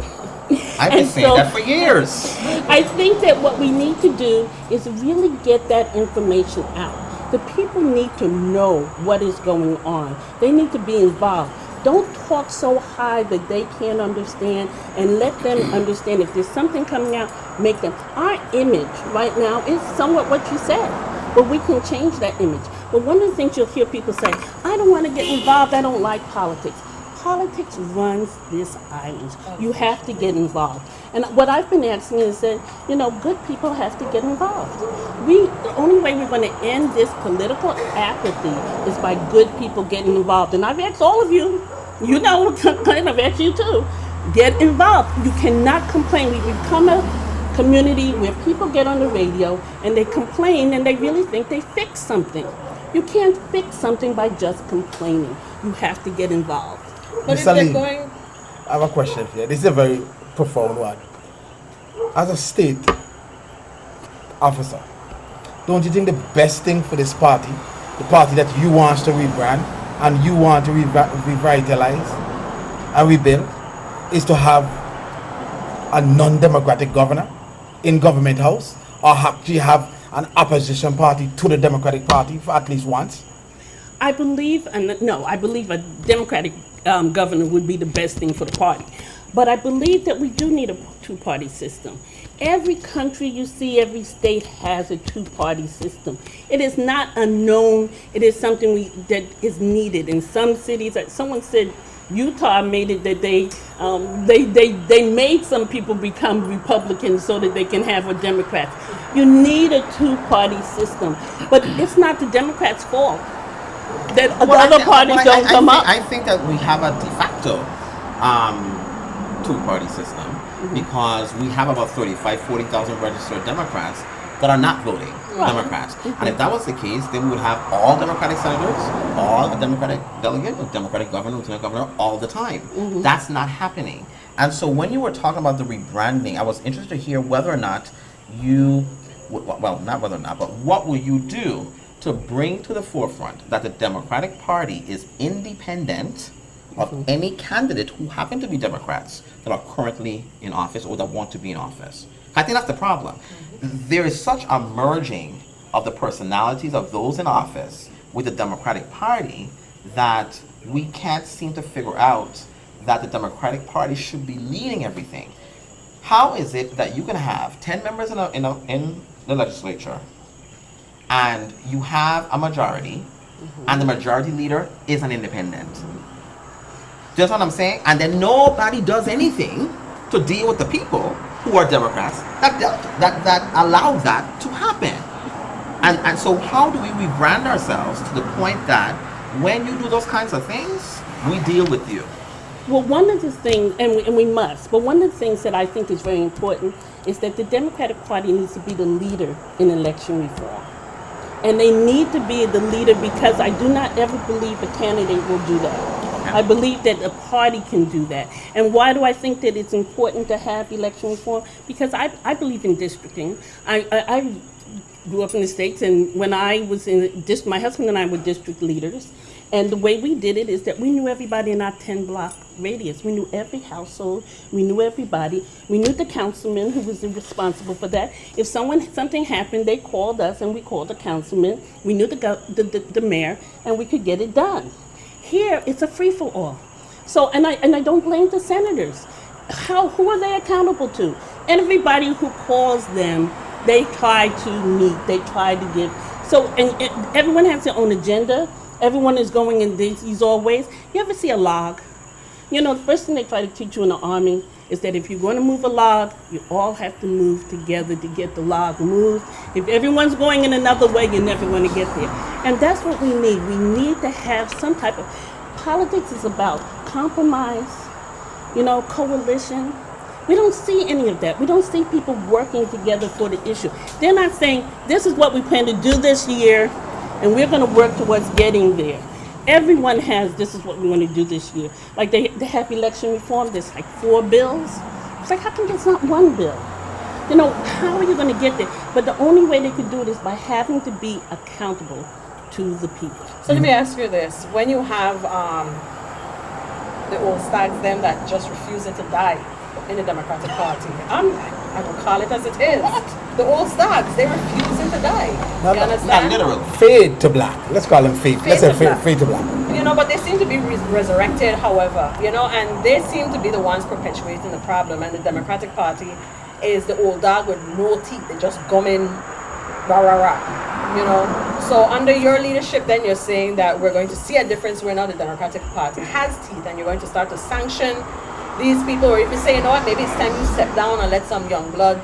Speaker 1: I've been
Speaker 6: And
Speaker 1: saying
Speaker 6: so-
Speaker 1: that for years.
Speaker 6: I think that what we need to do is really get that information out. The people need to know what is going on. They need to be involved. Don't talk so high that they can't understand, and let them understand if there's something coming out, make them. Our image right now is somewhat what you said, but we can change that image. But one of the things you'll hear people say, I don't want to get involved, I don't like politics. Politics runs this island. You have to get involved. And what I've been asking is that, good people have to get involved. The only way we're going to end this political apathy is by good people getting involved. And I've asked all of you, Clint, I've asked you too, get involved. You cannot complain. We become a community where people get on the radio and they complain and they really think they fixed something. You can't fix something by just complaining. You have to get involved.
Speaker 4: But if
Speaker 3: Mr.
Speaker 4: they're
Speaker 3: Lee,
Speaker 4: going,
Speaker 3: I have a question for you. This is a very profound one. As a state officer, don't you think the best thing for this party, the party that you want to rebrand and you want to revitalize and rebuild, is to have a non-democratic governor in government house, or actually have an opposition party to the Democratic Party for at least once?
Speaker 6: I believe a Democratic governor would be the best thing for the party. But I believe that we do need a two-party system. Every country you see, every state has a two-party system. It is not unknown. It is something that is needed. In some cities, someone said Utah made it that they made some people become Republicans so that they can have a Democrat. You need a two-party system. But it's not the Democrats' fault that the other parties don't come up.
Speaker 1: I think that we have a de facto two-party system because we have about 40,000 registered Democrats that are not voting Democrats. And if that was the case, then we would have all Democratic senators, all a Democratic delegate, a Democratic governor, lieutenant governor, all the time. That's not happening. And so when you were talking about the rebranding, I was interested to hear whether or not not whether or not, but what will you do to bring to the forefront that the Democratic Party is independent of any candidate who happen to be Democrats that are currently in office or that want to be in office. I think that's the problem. There is such a merging of the personalities of those in office with the Democratic Party that we can't seem to figure out that the Democratic Party should be leading everything. How is it that you can have 10 members in the legislature and you have a majority and the majority leader is an independent? Just what I'm saying? And then nobody does anything to deal with the people who are Democrats that allow that to happen. And so how do we rebrand ourselves to the point that when you do those kinds of things, we deal with you?
Speaker 6: Well, one of the things, and we must, but one of the things that I think is very important is that the Democratic Party needs to be the leader in election reform. And they need to be the leader because I do not ever believe a candidate will do that. I believe that a party can do that. And why do I think that it's important to have election reform? Because I believe in districting. I grew up in the States, and when I was in my husband and I were district leaders. And the way we did it is that we knew everybody in our 10-block radius. We knew every household. We knew everybody. We knew the councilman who was responsible for that. If something happened, they called us, and we called the councilman. We knew the mayor, and we could get it done. Here, it's a free-for-all. So, and I don't blame the senators. Who are they accountable to? Everybody who calls them, they try to meet. They try to give. So, and everyone has their own agenda. Everyone is going in these all ways. You ever see a log? You know, the first thing they try to teach you in the Army is that if you're going to move a log, you all have to move together to get the log moved. If everyone's going in another way, you're never going to get there. And that's what we need. We need to have some type of, politics is about compromise, coalition. We don't see any of that. We don't see people working together for the issue. They're not saying, this is what we plan to do this year, and we're going to work towards getting there. Everyone has, this is what we want to do this year. Like they have election reform, there's like 4 bills. It's like, how come there's not 1 bill? How are you going to get there? But the only way they could do it is by having to be accountable to the people.
Speaker 4: So let me ask you this. When you have the old stags, them that just refusing to die in the Democratic Party, I will call it as it is. The old stags, they refusing to die. You understand?
Speaker 1: Not literal.
Speaker 3: Fade to black. Let's call them fade. Let's say fade to black.
Speaker 4: But they seem to be resurrected, however, and they seem to be the ones perpetuating the problem. And the Democratic Party is the old dog with no teeth. They just gumming, rah, rah, rah. So under your leadership, then you're saying that we're going to see a difference where now the Democratic Party has teeth, and you're going to start to sanction these people, or if you say, maybe it's time you step down and let some young blood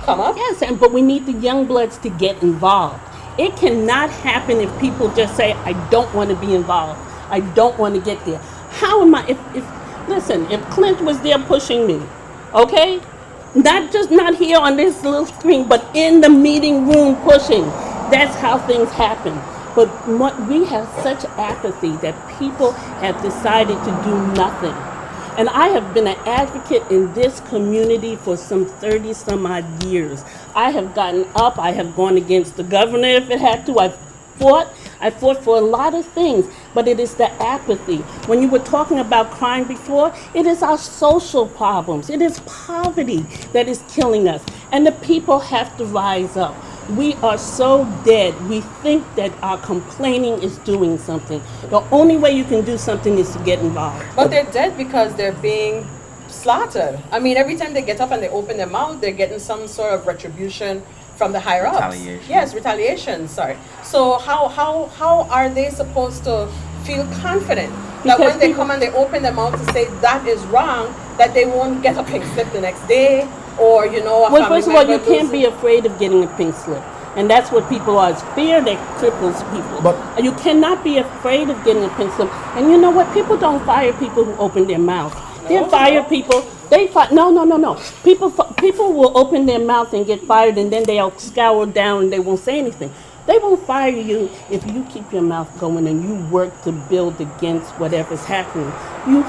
Speaker 4: come up.
Speaker 6: Yes, but we need the young bloods to get involved. It cannot happen if people just say, I don't want to be involved. I don't want to get there. How am I, if Clint was there pushing me, okay? Not here on this little screen, but in the meeting room pushing. That's how things happen. But we have such apathy that people have decided to do nothing. And I have been an advocate in this community for some 30 some odd years. I have gotten up, I have gone against the governor if it had to. I fought for a lot of things, but it is the apathy. When you were talking about crime before, it is our social problems. It is poverty that is killing us. And the people have to rise up. We are so dead. We think that our complaining is doing something. The only way you can do something is to get involved.
Speaker 4: But they're dead because they're being slaughtered. Every time they get up and they open their mouth, they're getting some sort of retribution from the higher ups.
Speaker 1: Retaliation.
Speaker 4: Yes, retaliation, sorry. So how are they supposed to feel confident that when they come and they open their mouth to say that is wrong, that they won't get a pink slip the next day? Or,
Speaker 6: well, first of all, you can't be afraid of getting a pink slip. And that's what people are. It's fear that cripples people. But you cannot be afraid of getting a pink slip. And you know what? People don't fire people who open their mouth. They fire people. No. People will open their mouth and get fired, and then they'll scour down and they won't say anything. They won't fire you if you keep your mouth going and you work to build against whatever's happening. We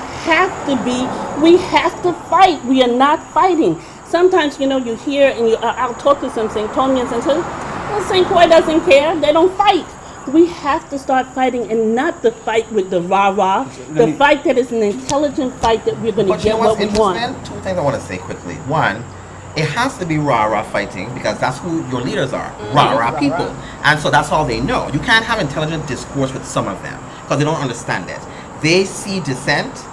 Speaker 6: have to fight. We are not fighting. Sometimes, you hear, and I'll talk to some St. Thomians and say, well, St. Croix doesn't care. They don't fight. We have to start fighting, and not the fight with the rah-rah. The fight that is an intelligent fight that we're going to get what we want.
Speaker 1: 2 things I want to say quickly. One, it has to be rah-rah fighting because that's who your leaders are. Rah-rah people. And so that's all they know. You can't have intelligent discourse with some of them because they don't understand it. They see dissent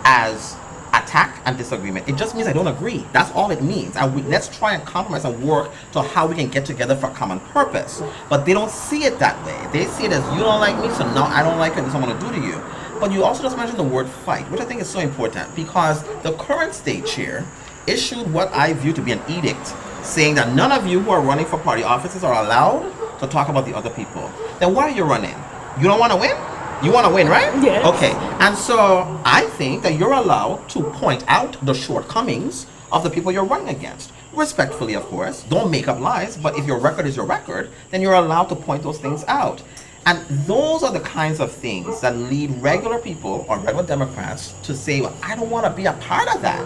Speaker 1: as attack and disagreement. It just means I don't agree. That's all it means. And let's try and compromise and work to how we can get together for a common purpose. But they don't see it that way. They see it as you don't like me, so now I don't like it, this I'm going to do to you. But you also just mentioned the word fight, which I think is so important because the current state chair issued what I view to be an edict saying that none of you who are running for party offices are allowed to talk about the other people. Then why are you running? You don't want to win? You want to win, right?
Speaker 6: Yes.
Speaker 1: Okay. And so I think that you're allowed to point out the shortcomings of the people you're running against. Respectfully, of course. Don't make up lies. But if your record is your record, then you're allowed to point those things out. And those are the kinds of things that lead regular people or regular Democrats to say, well, I don't want to be a part of that.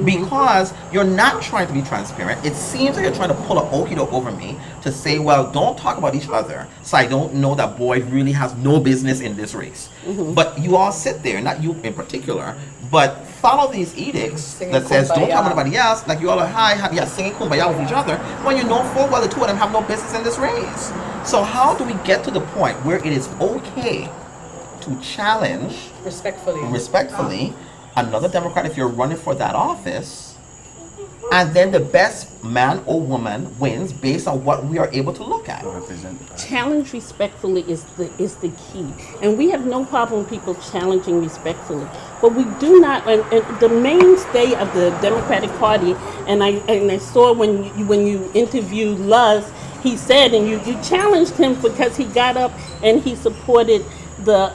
Speaker 1: Because you're not trying to be transparent. It seems like you're trying to pull an okie doke over me to say, well, don't talk about each other. So I don't know that Boyd really has no business in this race. But you all sit there, not you in particular, but follow these edicts
Speaker 4: Singing
Speaker 1: that says, don't talk
Speaker 4: Kumbaya.
Speaker 1: about anybody else, like you all are singing Kumbaya with each other, when you know full well the two of them have no business in this race. So how do we get to the point where it is okay to challenge
Speaker 4: Respectfully.
Speaker 1: another Democrat if you're running for that office and then the best man or woman wins based on what we are able to look at.
Speaker 2: Represent the party.
Speaker 6: Challenge respectfully is the key, and we have no problem with people challenging respectfully. But we do not. And the mainstay of the Democratic Party, and I saw when you interviewed Luz, he said, and you challenged him because he got up and he supported the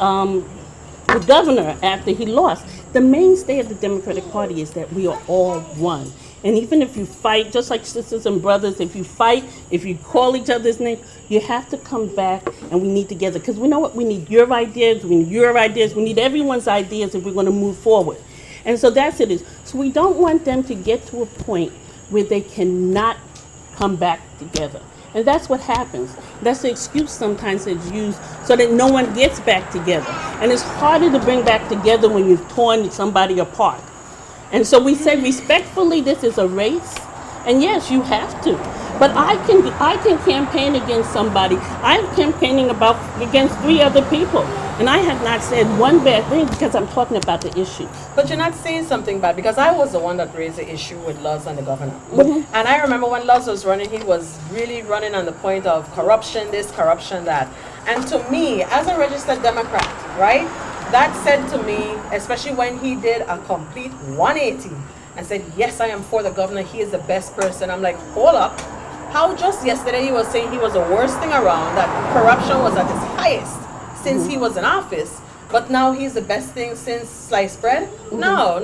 Speaker 6: governor after he lost. The mainstay of the Democratic Party is that we are all one. And even if you fight, just like sisters and brothers, if you fight, if you call each other's name, you have to come back and we need together. Because we know what we need: your ideas, we need your ideas, we need everyone's ideas if we're going to move forward. And so that's it is. So we don't want them to get to a point where they cannot come back together. And that's what happens. That's the excuse sometimes that's used so that no one gets back together. And it's harder to bring back together when you've torn somebody apart. And so we say respectfully, this is a race. And yes, you have to. But I can campaign against somebody. I'm campaigning against 3 other people. And I have not said one bad thing because I'm talking about the issue.
Speaker 4: But you're not saying something bad, because I was the one that raised the issue with Luz and the governor.
Speaker 6: Mhm.
Speaker 4: And I remember when Luz was running, he was really running on the point of corruption, this, corruption, that. And to me, as a registered Democrat, right, that said to me, especially when he did a complete 180 and said, yes, I am for the governor, he is the best person. I'm like, hold up. How just yesterday he was saying he was the worst thing around, that corruption was at its highest since he was in office, but now he's the best thing since sliced bread? No.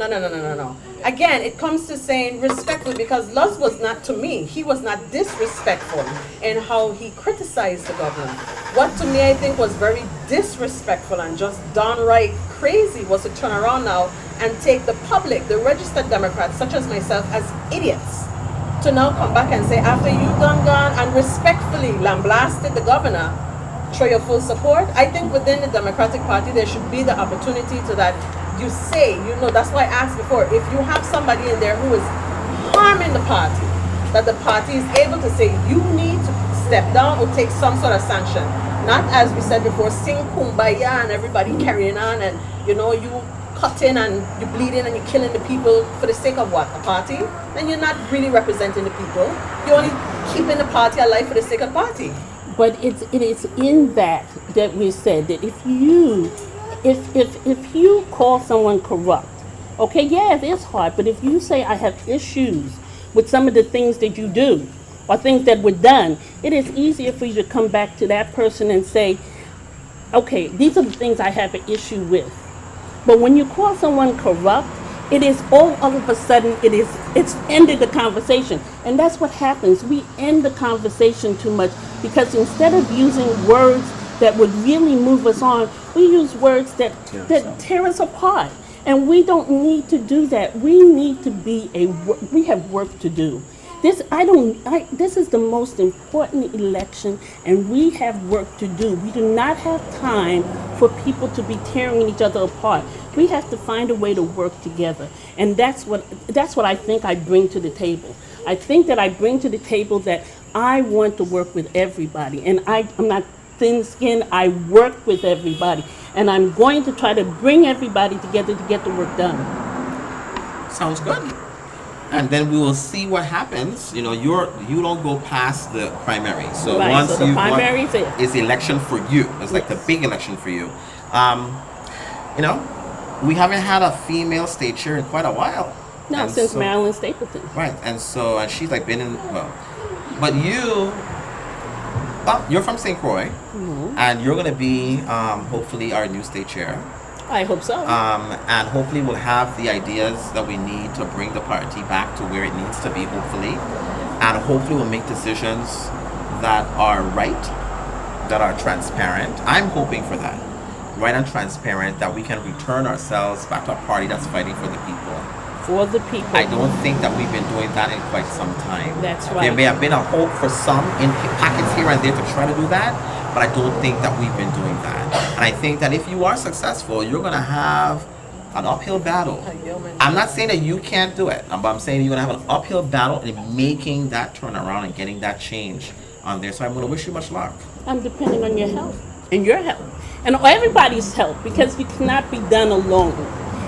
Speaker 4: Again, it comes to saying respectfully, because Luz was not, to me, he was not disrespectful in how he criticized the governor. What to me I think was very disrespectful and just downright crazy was to turn around now and take the public, the registered Democrats such as myself, as idiots. To now come back and say, after you've gone and respectfully lambasted the governor, show your full support. I think within the Democratic Party there should be the opportunity to that you say, that's why I asked before, if you have somebody in there who is harming the party, that the party is able to say, you need to step down or take some sort of sanction. Not, as we said before, sing kumbaya and everybody carrying on and you cutting and you're bleeding and you're killing the people for the sake of what? A party? Then you're not really representing the people. You're only keeping the party alive for the sake of the party.
Speaker 6: But it is in that we said that if you call someone corrupt, okay, yeah, it is hard. But if you say I have issues with some of the things that you do or things that were done, it is easier for you to come back to that person and say, okay, these are the things I have an issue with. But when you call someone corrupt, it is all of a sudden it's ended the conversation. And that's what happens. We end the conversation too much because instead of using words that would really move us on, we use words that tear us apart. And we don't need to do that. We need to we have work to do. This is the most important election, and we have work to do. We do not have time for people to be tearing each other apart. We have to find a way to work together, and that's what I think I bring to the table. I think that I bring to the table that I want to work with everybody, and I'm not thin-skinned. I work with everybody, and I'm going to try to bring everybody together to get the work done.
Speaker 1: Sounds good. And then we will see what happens. You don't go past the primary. So
Speaker 6: Right,
Speaker 1: once
Speaker 6: so the
Speaker 1: you
Speaker 6: primary is it.
Speaker 1: it's the election for you. It's like the big election for you. We haven't had a female state chair in quite a while.
Speaker 6: No,
Speaker 1: And
Speaker 6: since
Speaker 1: so-
Speaker 6: Marilyn Stapleton.
Speaker 1: Right, and she's like been in, but you're from St. Croix, and you're gonna be hopefully our new state chair.
Speaker 6: I hope so.
Speaker 1: And hopefully we'll have the ideas that we need to bring the party back to where it needs to be, hopefully. And hopefully we'll make decisions that are right, that are transparent. I'm hoping for that. Right and transparent, that we can return ourselves back to a party that's fighting for the people.
Speaker 6: For the people.
Speaker 1: I don't think that we've been doing that in quite some time.
Speaker 6: That's right.
Speaker 1: There may have been a hope for some in pockets here and there to try to do that, but I don't think that we've been doing that. And I think that if you are successful, you're going to have an uphill battle. I'm not saying that you can't do it, but I'm saying you're going to have an uphill battle in making that turnaround and getting that change on there. So I'm going to wish you much luck.
Speaker 6: I'm depending on your help and your help and everybody's help, because you cannot be done alone.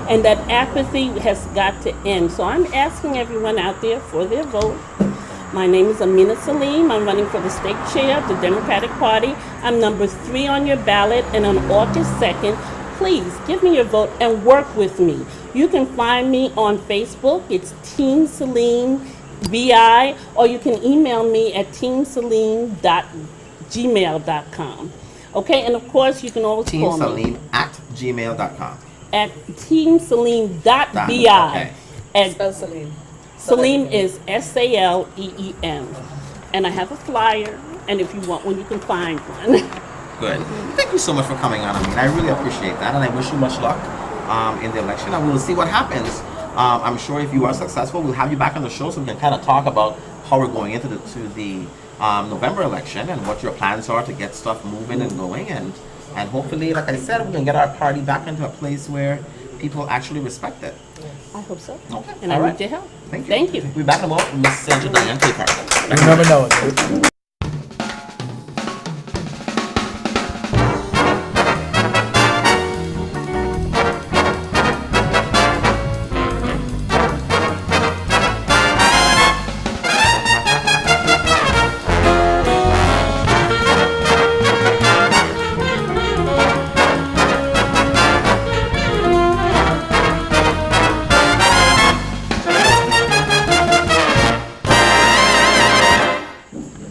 Speaker 6: and that apathy has got to end. So I'm asking everyone out there for their vote. My name is Aminah Saleem. I'm running for the state chair of the Democratic Party. I'm number 3 on your ballot, and on August 2nd, please give me your vote and work with me. You can find me on Facebook. It's Team Saleem VI, or you can email me at teamsaleem.gmail.com. Okay, and of course you can always call me
Speaker 1: teamsaleem@gmail.com.
Speaker 6: at teamsaleem.bi.
Speaker 1: Okay.
Speaker 6: At
Speaker 4: Spell Saleem.
Speaker 6: Saleem is Saleem, and I have a flyer. And if you want one, you can find one.
Speaker 1: Good. Thank you so much for coming on. I mean, I really appreciate that, and I wish you much luck in the election, and we'll see what happens. I'm sure if you are successful, we'll have you back on the show so we can kind of talk about how we're going into the November election and what your plans are to get stuff moving and going, and hopefully, like I said, we can get our party back into a place where people actually respect it.
Speaker 6: I hope so.
Speaker 1: Okay.
Speaker 6: And
Speaker 1: All
Speaker 6: I
Speaker 1: right.
Speaker 6: need your help.
Speaker 1: Thank you.
Speaker 6: Thank you.
Speaker 1: We'll be back in a moment with Miss Senator Diane Capehart.
Speaker 3: You never know.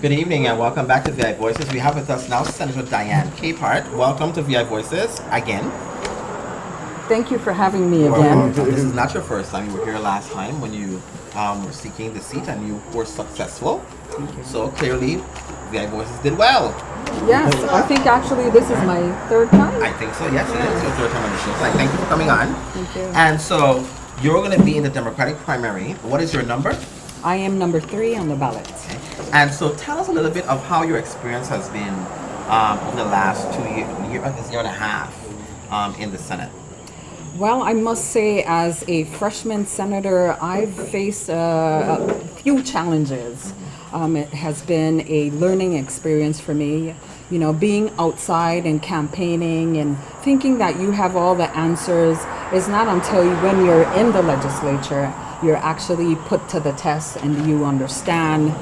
Speaker 1: Good evening and welcome back to VI Voices. We have with us now Senator Diane Capehart. Welcome to VI Voices again.
Speaker 7: Thank you for having me
Speaker 1: Well,
Speaker 7: again.
Speaker 1: this is not your first time. You were here last time when you were seeking the seat and you were successful. So clearly, VI Voices did well.
Speaker 7: Yes, I think actually this is my 3rd time.
Speaker 1: I think so. Yes, it is your 3rd time on the show. So I thank you for coming on.
Speaker 7: Thank you.
Speaker 1: And so you're going to be in the Democratic primary. What is your number?
Speaker 7: I am number 3 on the ballot.
Speaker 1: And so tell us a little bit of how your experience has been over the last 2 years, year and a half in the Senate.
Speaker 7: Well, I must say, as a freshman senator, I've faced a few challenges. It has been a learning experience for me. You know, being outside and campaigning and thinking that you have all the answers is not until when you're in the legislature, you're actually put to the test and you understand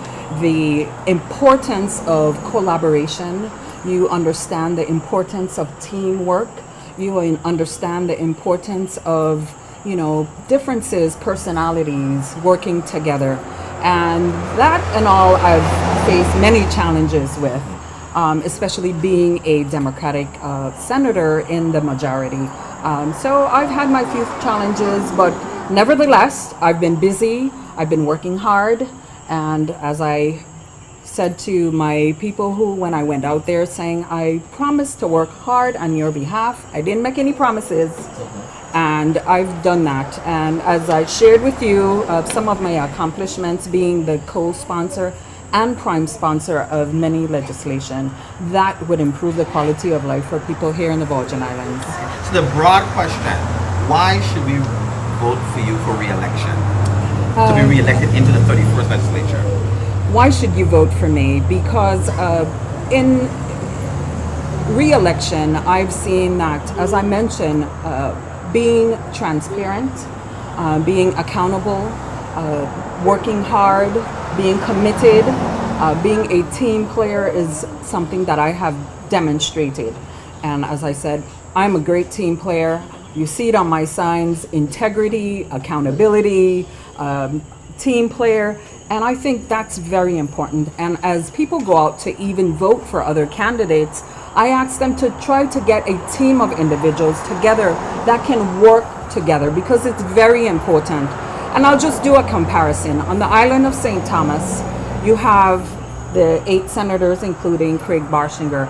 Speaker 7: the importance of collaboration. You understand the importance of teamwork. You understand the importance of, you know, differences, personalities, working together. And that and all I've faced many challenges with, especially being a Democratic senator in the majority. So I've had my few challenges, but nevertheless, I've been busy, I've been working hard, and as I said to my people when I went out there saying, I promised to work hard on your behalf. I didn't make any promises, and I've done that. And as I shared with you, some of my accomplishments being the co-sponsor and prime sponsor of many legislation that would improve the quality of life for people here in the Virgin Islands.
Speaker 1: So the broad question, why should we vote for you for re-election? To be re-elected into the 31st legislature?
Speaker 7: Why should you vote for me? Because in re-election, I've seen that, as I mentioned, being transparent, being accountable, working hard, being committed, being a team player is something that I have demonstrated. And as I said, I'm a great team player. You see it on my signs: integrity, accountability, team player. And I think that's very important. And as people go out to even vote for other candidates, I ask them to try to get a team of individuals together that can work together, because it's very important. And I'll just do a comparison. On the island of St. Thomas, you have the 8 senators, including Craig Barshinger.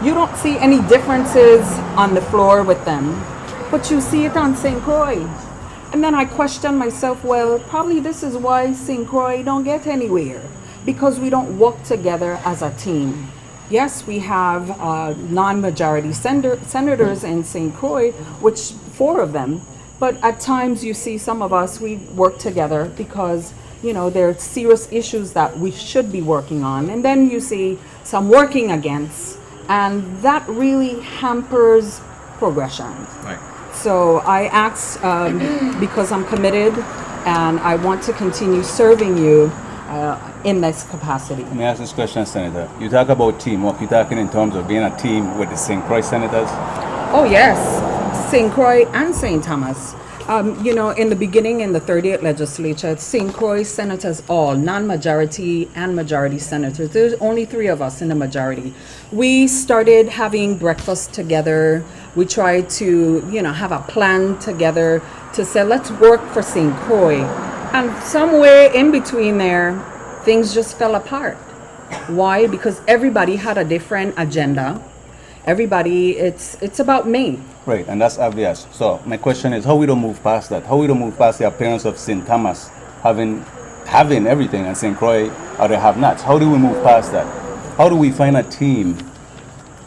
Speaker 7: You don't see any differences on the floor with them, but you see it on St. Croix. And then I question myself, well, probably this is why St. Croix don't get anywhere, because we don't work together as a team. Yes, we have non-majority senators in St. Croix, which 4 of them, but at times you see some of us, we work together because, you know, there are serious issues that we should be working on. And then you see some working against, and that really hampers progression.
Speaker 1: Right.
Speaker 7: So I asked because I'm committed and I want to continue serving you in this capacity.
Speaker 2: Let me ask this question, Senator. You talk about teamwork. You're talking in terms of being a team with the St. Croix senators?
Speaker 7: Oh yes, St. Croix and St. Thomas. In the beginning, in the 30th legislature, St. Croix senators, all non-majority and majority senators, there's only 3 of us in the majority. We started having breakfast together. We tried to, have a plan together to say, let's work for St. Croix. And somewhere in between there, things just fell apart. Why? Because everybody had a different agenda. Everybody, it's about me.
Speaker 2: Right, and that's obvious. So my question is, how we don't move past that? How we don't move past the appearance of St. Thomas having everything and St. Croix are the have-nots? How do we move past that? How do we find a team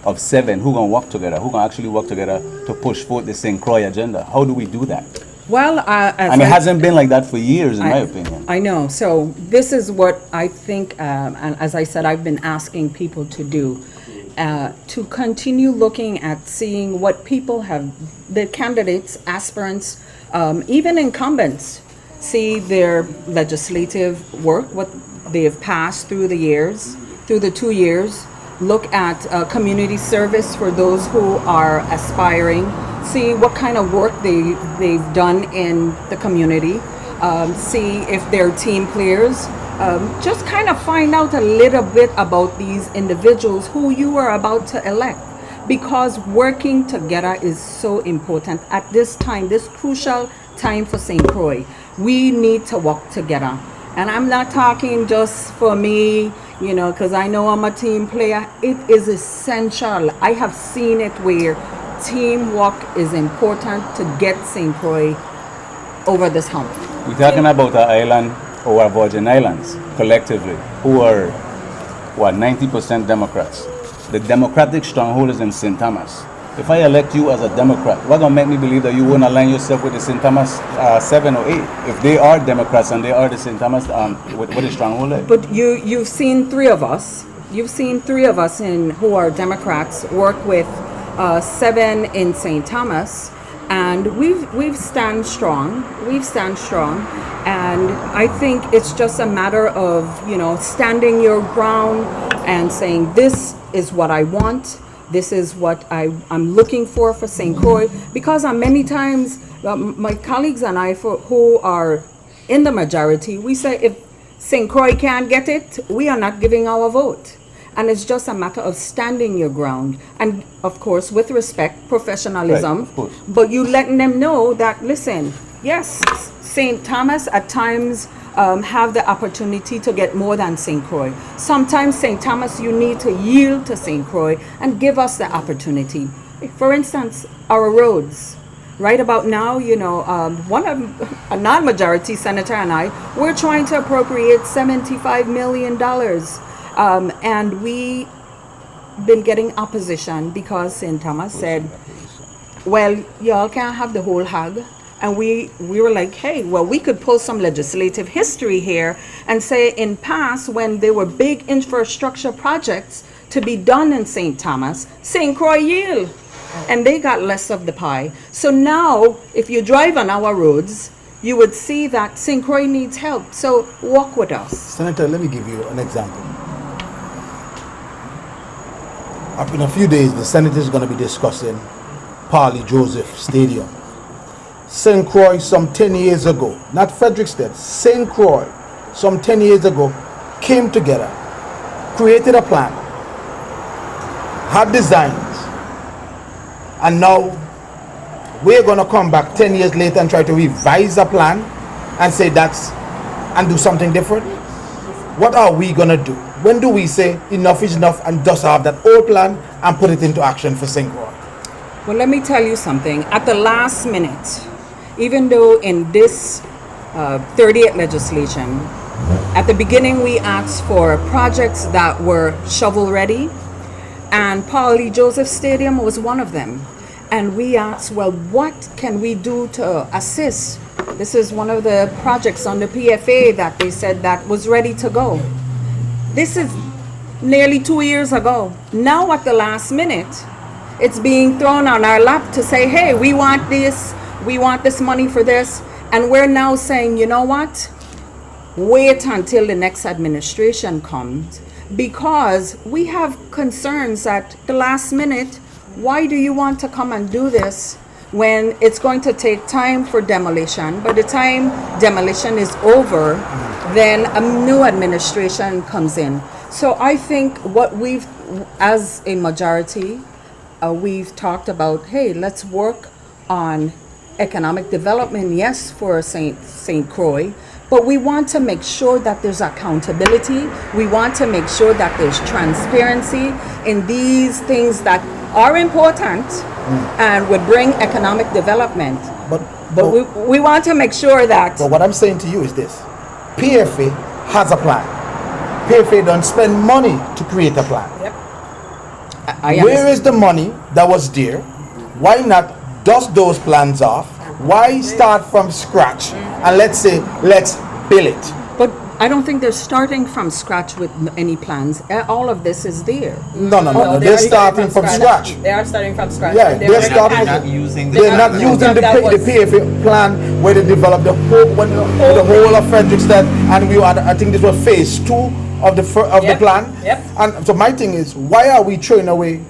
Speaker 2: of 7 who can work together, who can actually work together to push forward the St. Croix agenda? How do we do that?
Speaker 7: Well,
Speaker 2: And it hasn't been like that for years, in my opinion.
Speaker 7: I know. So this is what I think, and as I said, I've been asking people to do. To continue looking at seeing what people have, the candidates, aspirants, even incumbents, see their legislative work, what they've passed through the years, through the 2 years, look at community service for those who are aspiring, see what kind of work they've done in the community, see if they're team players. Just kind of find out a little bit about these individuals who you are about to elect, because working together is so important at this time, this crucial time for St. Croix. We need to work together. And I'm not talking just for me, because I know I'm a team player. It is essential. I have seen it where teamwork is important to get St. Croix over this hump.
Speaker 2: We're talking about an island, or our Virgin Islands, collectively, who are, 90% Democrats. The Democratic stronghold is in St. Thomas. If I elect you as a Democrat, what gonna make me believe that you won't align yourself with the St. Thomas 7 or 8? If they are Democrats and they are the St. Thomas, what is stronghold like?
Speaker 7: But you've seen 3 of us. You've seen 3 of us who are Democrats work with 7 in St. Thomas. And we've stand strong. And I think it's just a matter of, standing your ground and saying, this is what I want. This is what I'm looking for St. Croix. Because many times, my colleagues and I, who are in the majority, we say, if St. Croix can't get it, we are not giving our vote. And it's just a matter of standing your ground. And of course, with respect, professionalism.
Speaker 2: Right, of course.
Speaker 7: But you letting them know that, listen, yes, St. Thomas at times have the opportunity to get more than St. Croix. Sometimes St. Thomas, you need to yield to St. Croix and give us the opportunity. For instance, our roads. Right about now, a non-majority senator and I, we're trying to appropriate $75 million. And we been getting opposition because St. Thomas said, well, y'all can't have the whole hog. And we were like, hey, well, we could pull some legislative history here and say in past, when there were big infrastructure projects to be done in St. Thomas, St. Croix yield, and they got less of the pie. So now, if you drive on our roads, you would see that St. Croix needs help. So walk with us.
Speaker 3: Senator, let me give you an example. Up in a few days, the Senate is going to be discussing Parley Joseph Stadium. St. Croix, some 10 years ago, not Frederickstead, St. Croix, some 10 years ago, came together, created a plan, had designs, and now we're going to come back 10 years later and try to revise a plan and say and do something different. What are we going to do? When do we say enough is enough and just have that old plan and put it into action for St. Croix?
Speaker 7: Well, let me tell you something. At the last minute, even though in this 30th legislation, at the beginning we asked for projects that were shovel ready, and Parley Joseph Stadium was one of them. And we asked, well, what can we do to assist? This is one of the projects on the PFA that they said that was ready to go. This is nearly 2 years ago. Now at the last minute, It's being thrown on our lap to say, hey, we want this money for this. And we're now saying, you know what? Wait until the next administration comes, because we have concerns at the last minute. Why do you want to come and do this when it's going to take time for demolition? By the time demolition is over, then a new administration comes in. So I think what we've, as a majority, we've talked about, hey, let's work on economic development, yes, for St. Croix, but we want to make sure that there's accountability. We want to make sure that there's transparency in these things that are important and would bring economic development. But we want to make sure that...
Speaker 3: But what I'm saying to you is this. PFA has a plan. PFA don't spend money to create a plan.
Speaker 4: Yep.
Speaker 3: Where is the money that was there? Why not dust those plans off? Why start from scratch? And let's build it.
Speaker 7: But I don't think they're starting from scratch with any plans. All of this is there.
Speaker 3: No. They're starting from scratch.
Speaker 4: They are starting from scratch.
Speaker 3: Yeah,
Speaker 4: They're
Speaker 3: they're starting.
Speaker 1: not using
Speaker 3: They're not using the PFA plan where they developed the whole of Frederickstead, and I think this was phase 2 of the plan.
Speaker 4: Yep.
Speaker 3: And so my thing is, why are we throwing away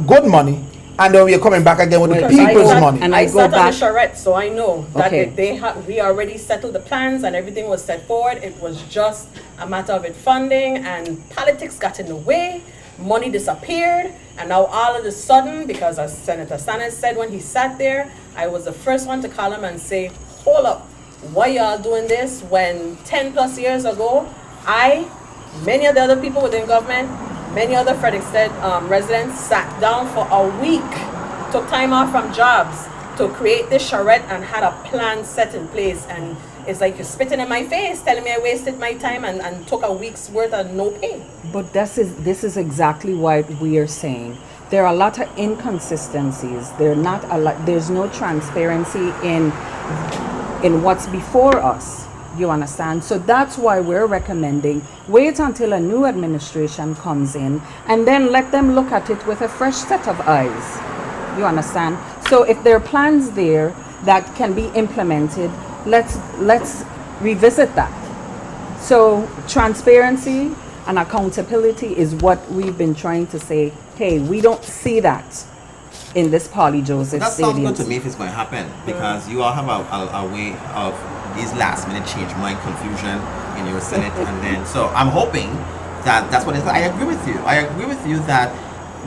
Speaker 3: good money, and then we are coming back again with the people's money?
Speaker 7: And
Speaker 4: I
Speaker 7: I go
Speaker 4: sat on the
Speaker 7: back.
Speaker 4: charrette, so I know that
Speaker 7: Okay.
Speaker 4: we already settled the plans and everything was set forward. It was just a matter of it funding, and politics got in the way. Money disappeared, and now all of a sudden, because as Senator Sanders said when he sat there, I was the first one to call him and say, hold up, why y'all doing this when 10 plus years ago, many of the other people within government, many other Frederickstead residents sat down for a week, took time off from jobs to create this charrette and had a plan set in place. And it's like you're spitting in my face, telling me I wasted my time and took a week's worth of no pay.
Speaker 7: But this is exactly what we are saying. There are a lot of inconsistencies. There's no transparency in what's before us. You understand? So that's why we're recommending wait until a new administration comes in and then let them look at it with a fresh set of eyes. You understand? So if there are plans there that can be implemented, let's revisit that. So transparency and accountability is what we've been trying to say. Hey, we don't see that in this Polly Joseph
Speaker 1: That sounds
Speaker 7: Stadium.
Speaker 1: good to me if it's going to happen, because you all have a way of these last minute change mind confusion in your Senate, and then so I'm hoping that that's what it is. I agree with you that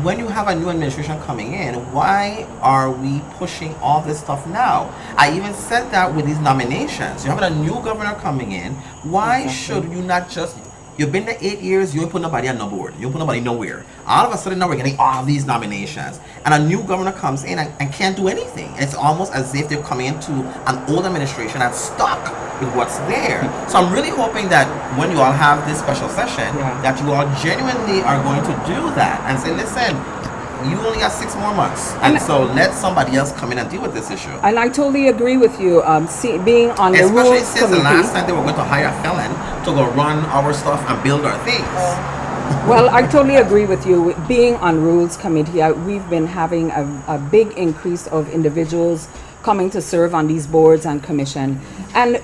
Speaker 1: when you have a new administration coming in, why are we pushing all this stuff now? I even said that with these nominations. You're having a new governor coming in. Why should you not just... You've been there 8 years, you ain't put nobody on the board. You don't put nobody nowhere. All of a sudden now we're getting all these nominations. And a new governor comes in and can't do anything. It's almost as if they're coming into an old administration and stuck with what's there. So I'm really hoping that when you all have this special session, that you all genuinely are going to do that and say, listen, you only got 6 more months. And so let somebody else come in and deal with this issue.
Speaker 7: And I totally agree with you. Being on the
Speaker 1: Especially
Speaker 7: rules
Speaker 1: since the
Speaker 7: committee.
Speaker 1: last time they were going to hire a felon to go run our stuff and build our things.
Speaker 7: Well, I totally agree with you. Being on rules committee, we've been having a big increase of individuals coming to serve on these boards and commission. And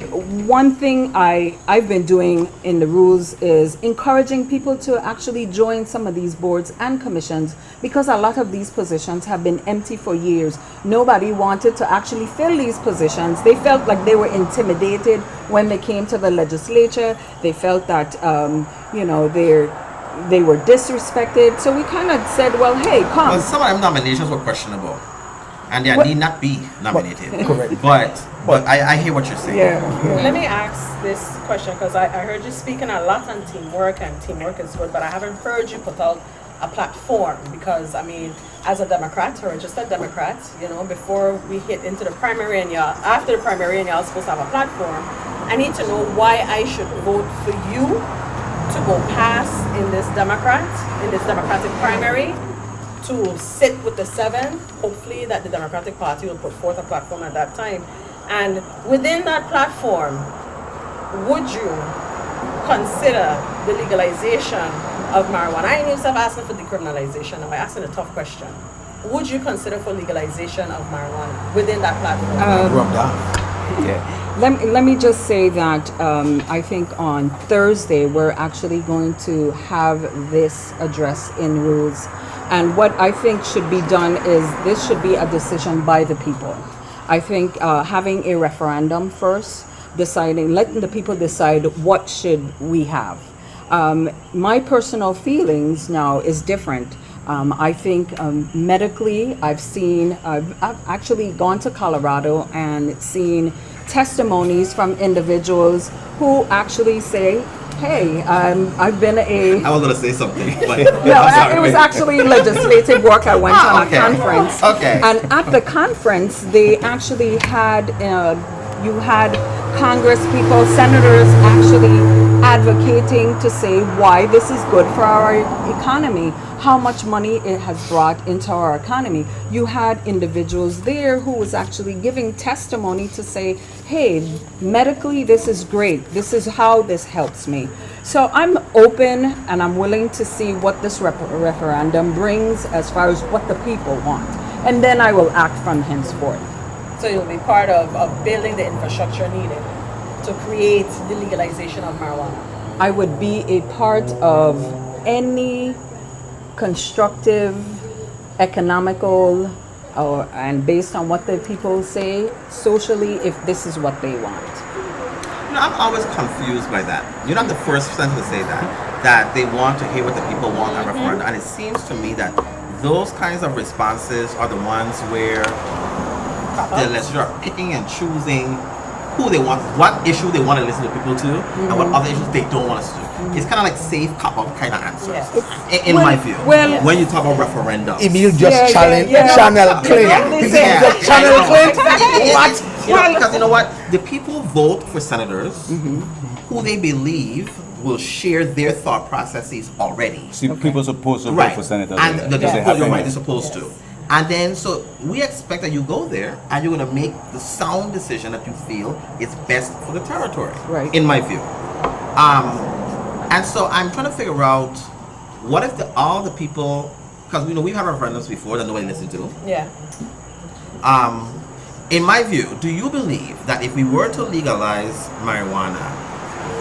Speaker 7: one thing I've been doing in the rules is encouraging people to actually join some of these boards and commissions, because a lot of these positions have been empty for years. Nobody wanted to actually fill these positions. They felt like they were intimidated when they came to the legislature. They felt that, they were disrespected. So we kind of said, well, hey, come.
Speaker 1: Well, some of them nominations were questionable, and they need not be nominated.
Speaker 3: Correct.
Speaker 1: But I hear what you're saying.
Speaker 4: Let me ask this question, because I heard you speaking a lot on teamwork, and teamwork is good, but I haven't heard you put out a platform, because I mean, as a Democrat, or a registered Democrat, before we hit into the primary and after the primary and y'all supposed to have a platform, I need to know why I should vote for you to go past in this Democratic primary, to sit with the 7. Hopefully that the Democratic Party will put forth a platform at that time. And within that platform, would you consider the legalization of marijuana? I ain't yourself asking for decriminalization. I'm asking a tough question. would you consider for legalization of marijuana within that platform?
Speaker 3: Rubbed off.
Speaker 2: Yeah.
Speaker 7: Let me just say that I think on Thursday we're actually going to have this addressed in rules. And what I think should be done is this should be a decision by the people. I think having a referendum first, letting the people decide what should we have. My personal feelings now is different. I think medically, I've actually gone to Colorado and seen testimonies from individuals who actually say, hey, I've been
Speaker 1: I was gonna say something, but
Speaker 7: no,
Speaker 1: I'm sorry.
Speaker 7: it was actually legislative work. I went on
Speaker 1: okay.
Speaker 7: a conference.
Speaker 1: Okay.
Speaker 7: And at the conference, they actually had, you had Congress people, senators actually advocating to say why this is good for our economy, how much money it has brought into our economy. You had individuals there who was actually giving testimony to say, hey, medically this is great. This is how this helps me. So I'm open and I'm willing to see what this referendum brings as far as what the people want. And then I will act from henceforth.
Speaker 4: So you'll be part of building the infrastructure needed to create the legalization of marijuana.
Speaker 7: I would be a part of any constructive, economical, and based on what the people say, socially, if this is what they want.
Speaker 1: You know, I'm always confused by that. You're not the first person to say that they want to hear what the people want at referendum. And it seems to me that those kinds of responses are the ones where the legislature are picking and choosing who they want, what issue they want to listen to people to, and what other issues they don't want us to do. It's kind of like safe cop-out kind of answers, in my view.
Speaker 7: Well,
Speaker 1: when you talk about referendums.
Speaker 3: Emile just channel Clint. He just channel Clint. What?
Speaker 1: Well, because you know what? The people vote for senators who they believe will share their thought processes already.
Speaker 2: See, people are supposed to vote for senators.
Speaker 1: And
Speaker 2: like
Speaker 1: they're
Speaker 2: that.
Speaker 1: supposed, you're right, they're supposed to. And then, so we expect that you go there and you're going to make the sound decision that you feel is best for the territory.
Speaker 7: Right.
Speaker 1: In my view. And so I'm trying to figure out what if all the people, because we know we've had referendums before that nobody listened to.
Speaker 4: Yeah.
Speaker 1: In my view, do you believe that if we were to legalize marijuana,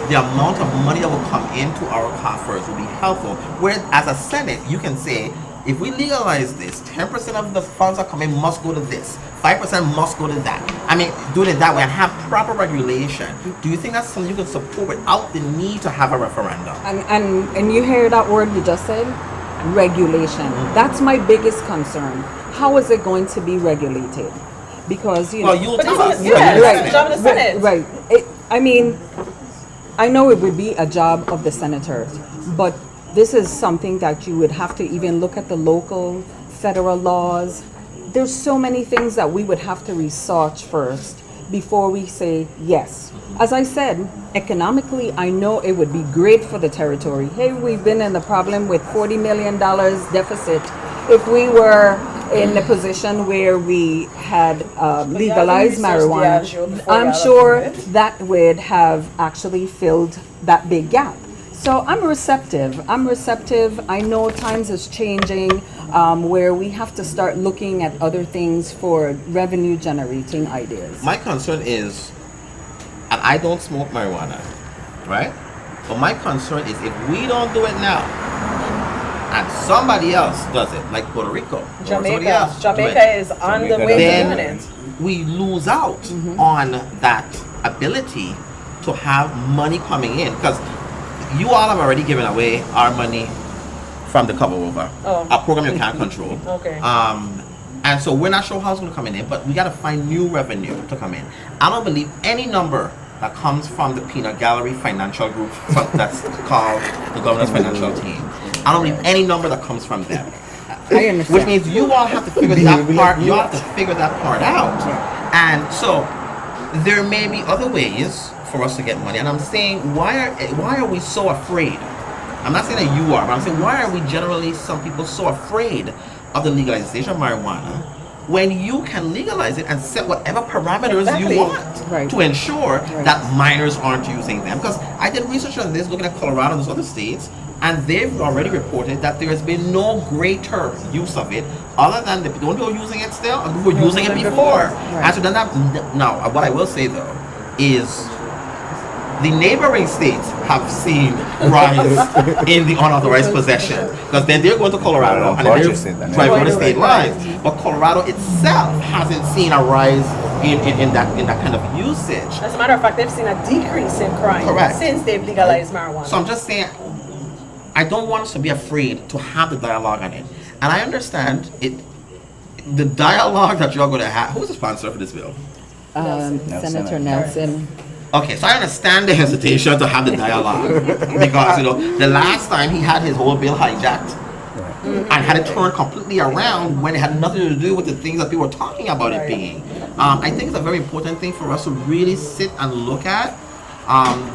Speaker 1: the amount of money that will come into our coffers will be helpful? Where as a Senate, you can say, if we legalize this, 10% of the funds that come in must go to this, 5% must go to that. I mean, doing it that way and have proper regulation. Do you think that's something you can support without the need to have a referendum?
Speaker 7: And you hear that word you just said? Regulation. That's my biggest concern. How is it going to be regulated? Because, you know...
Speaker 1: Well, you'll tell us.
Speaker 7: Right.
Speaker 4: The job of the Senate.
Speaker 7: Right. I mean, I know it would be a job of the senators, but this is something that you would have to even look at the local, federal laws. There's so many things that we would have to research first before we say yes. As I said, economically, I know it would be great for the territory. Hey, we've been in the problem with $40 million deficit. If we were in a position where we had legalized marijuana, I'm sure that would have actually filled that big gap. So I'm receptive. I know times is changing where we have to start looking at other things for revenue generating ideas.
Speaker 1: My concern is, and I don't smoke marijuana, right? But my concern is if we don't do it now, and somebody else does it, like Puerto Rico, or somebody else do
Speaker 4: Jamaica
Speaker 1: it,
Speaker 4: is on the way to doing
Speaker 1: then
Speaker 4: it.
Speaker 1: we lose out on that ability to have money coming in. Because you all have already given away our money from the cover over, a program you can't control.
Speaker 4: Okay.
Speaker 1: And so we're not sure how it's going to come in, but we got to find new revenue to come in. I don't believe any number that comes from the peanut gallery financial group that's called the governor's financial team. I don't believe any number that comes from them.
Speaker 7: I understand.
Speaker 1: Which means you all have to figure that part. You have to figure that part out. And so there may be other ways for us to get money. And I'm saying, why are we so afraid? I'm not saying that you are, but I'm saying, why are we generally, some people, so afraid of the legalization of marijuana when you can legalize it and set whatever parameters you want to ensure that minors aren't using them? Because I did research on this, looking at Colorado and those other states, and they've already reported that there has been no greater use of it other than the people who are using it still, or who were using it before. And so then now, what I will say though is the neighboring states have seen rise in the unauthorized possession, because then they're going to Colorado and then they're driving the state lines. But Colorado itself hasn't seen a rise in that kind of usage.
Speaker 4: As a matter of fact, they've seen a decrease in crime since they've legalized marijuana.
Speaker 1: So I'm just saying, I don't want us to be afraid to have the dialogue on it. And I understand it. The dialogue that you're going to have. Who's the sponsor for this bill?
Speaker 7: Senator Nelson.
Speaker 1: Okay, so I understand the hesitation to have the dialogue because the last time he had his whole bill hijacked and had it turned completely around when it had nothing to do with the things that people were talking about it being. I think it's a very important thing for us to really sit and look at.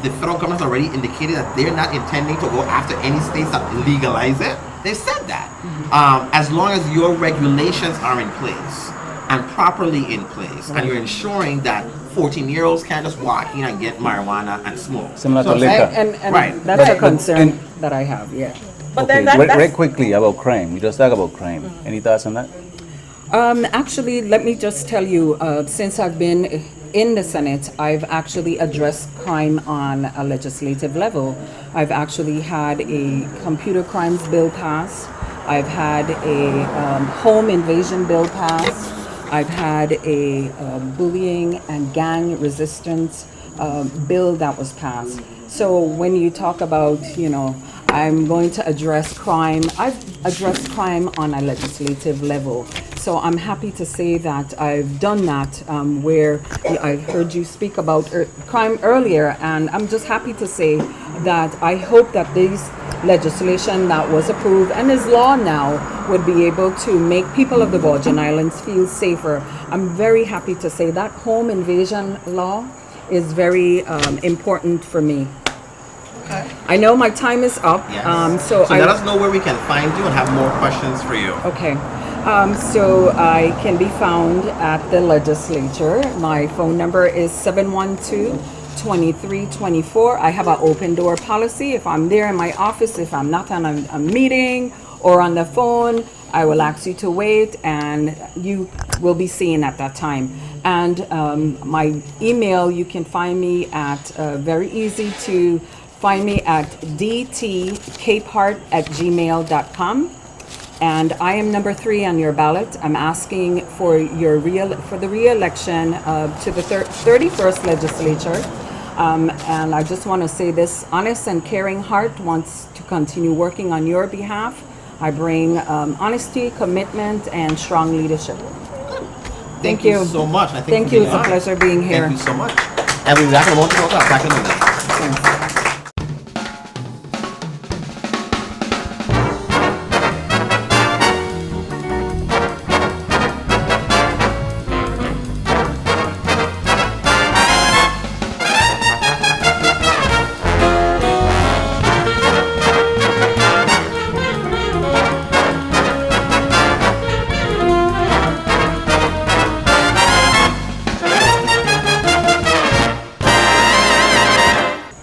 Speaker 1: The federal government has already indicated that they're not intending to go after any states that legalize it. They said that. As long as your regulations are in place and properly in place, and you're ensuring that 14-year-olds can't just walk in and get marijuana and smoke.
Speaker 2: Similar to liquor.
Speaker 7: And
Speaker 1: Right.
Speaker 7: that's a concern that I have, yeah.
Speaker 4: But
Speaker 2: Okay,
Speaker 4: then
Speaker 2: very quickly about crime. We just talk about crime. Any thoughts on that?
Speaker 7: Actually, let me just tell you, since I've been in the Senate, I've actually addressed crime on a legislative level. I've actually had a computer crimes bill pass. I've had a home invasion bill pass. I've had a bullying and gang resistance bill that was passed. So when you talk about, I'm going to address crime, I've addressed crime on a legislative level. So I'm happy to say that I've done that, where I heard you speak about crime earlier, and I'm just happy to say that I hope that this legislation that was approved and is law now would be able to make people of the Virgin Islands feel safer. I'm very happy to say that home invasion law is very important for me.
Speaker 1: Okay.
Speaker 7: I know my time is up,
Speaker 1: Yes.
Speaker 7: so
Speaker 1: let us know where we can find you and have more questions for you.
Speaker 7: Okay. So I can be found at the legislature. My phone number is 712-2324. I have an open door policy. If I'm there in my office, if I'm not on a meeting or on the phone, I will ask you to wait and you will be seen at that time. And my email, you can find me at, very easy to find me at dtcapehart@gmail.com. And I am number 3 on your ballot. I'm asking for the re-election to the 31st legislature. And I just want to say this: honest and caring heart wants to continue working on your behalf. I bring honesty, commitment, and strong leadership.
Speaker 1: Thank you so much. I think
Speaker 7: Thank you. It's a pleasure being here.
Speaker 1: Thank you so much. And we'll be back in a moment to talk. Back in a minute.
Speaker 7: Thanks.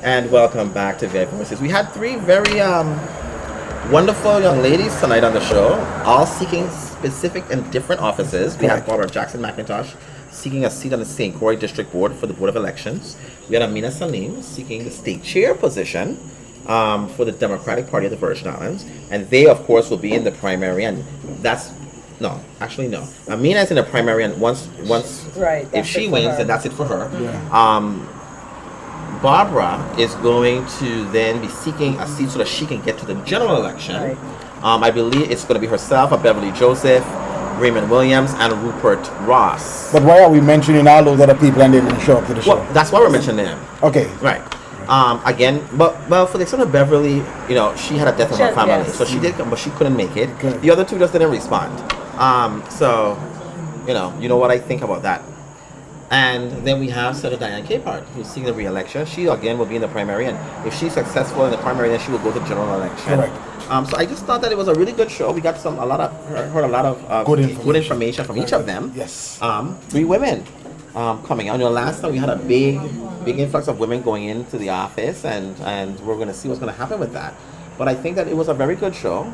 Speaker 1: And welcome back to VIP Voices. We had 3 very wonderful young ladies tonight on the show, all seeking specific and different offices. We had Barbara Jackson McIntosh seeking a seat on the St. Croix District Board for the Board of Elections. We had Aminah Saleem seeking the state chair position for the Democratic Party of the Virgin Islands. And they, of course, will be in the primary. And that's, no. Aminah is in the primary, and once
Speaker 4: Right,
Speaker 1: if she wins, then that's it for her.
Speaker 3: Yeah.
Speaker 1: Barbara is going to then be seeking a seat so that she can get to the general election.
Speaker 4: Right.
Speaker 1: I believe it's going to be herself, Beverly Joseph, Raymond Williams, and Rupert Ross.
Speaker 3: But why are we mentioning all those other people and they didn't show up to the show?
Speaker 1: Well, that's why we're mentioning them.
Speaker 3: Okay.
Speaker 1: Right. Again, but for the extent of Beverly, she had a death in her family,
Speaker 4: Yes.
Speaker 1: so she did come, but she couldn't make it.
Speaker 3: Okay.
Speaker 1: The other 2 just didn't respond. So, you know what I think about that. And then we have Senator Diane Capehart, who's seeking the re-election. She again will be in the primary, and if she's successful in the primary, then she will go to the general election.
Speaker 3: Correct.
Speaker 1: So I just thought that it was a really good show. We got heard a lot of
Speaker 3: Good
Speaker 1: good information from each of them.
Speaker 3: Yes.
Speaker 1: 3 women coming out. Last time we had a big influx of women going into the office, and we're going to see what's going to happen with that. But I think that it was a very good show.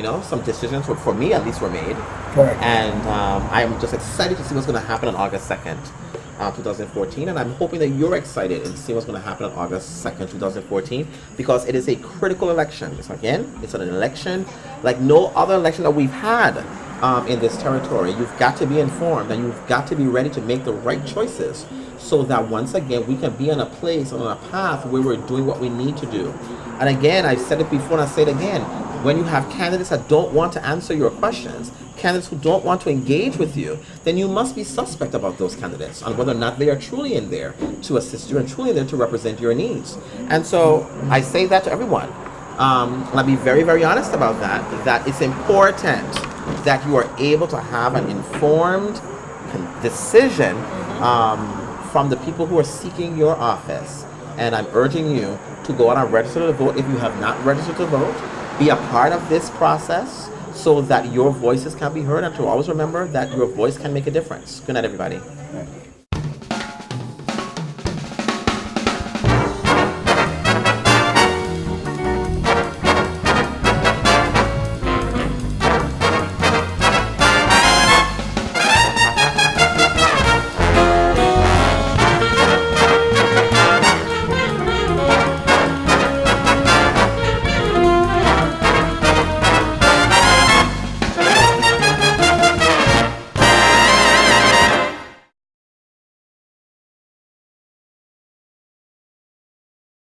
Speaker 1: You know, some decisions for me at least were made.
Speaker 3: Correct.
Speaker 1: And I'm just excited to see what's going to happen on August 2nd, 2014. And I'm hoping that you're excited and see what's going to happen on August 2nd, 2014, because it is a critical election. It's an election like no other election that we've had in this territory. You've got to be informed and you've got to be ready to make the right choices so that once again we can be in a place, on a path where we're doing what we need to do. And again, I've said it before and I'll say it again, when you have candidates that don't want to answer your questions, candidates who don't want to engage with you, then you must be suspect about those candidates on whether or not they are truly in there to assist you and truly there to represent your needs. And so I say that to everyone. And I'll be very, very honest about that it's important that you are able to have an informed decision from the people who are seeking your office. And I'm urging you to go out and register to vote if you have not registered to vote. Be a part of this process so that your voices can be heard, and to always remember that your voice can make a difference. Good night, everybody.
Speaker 2: Right.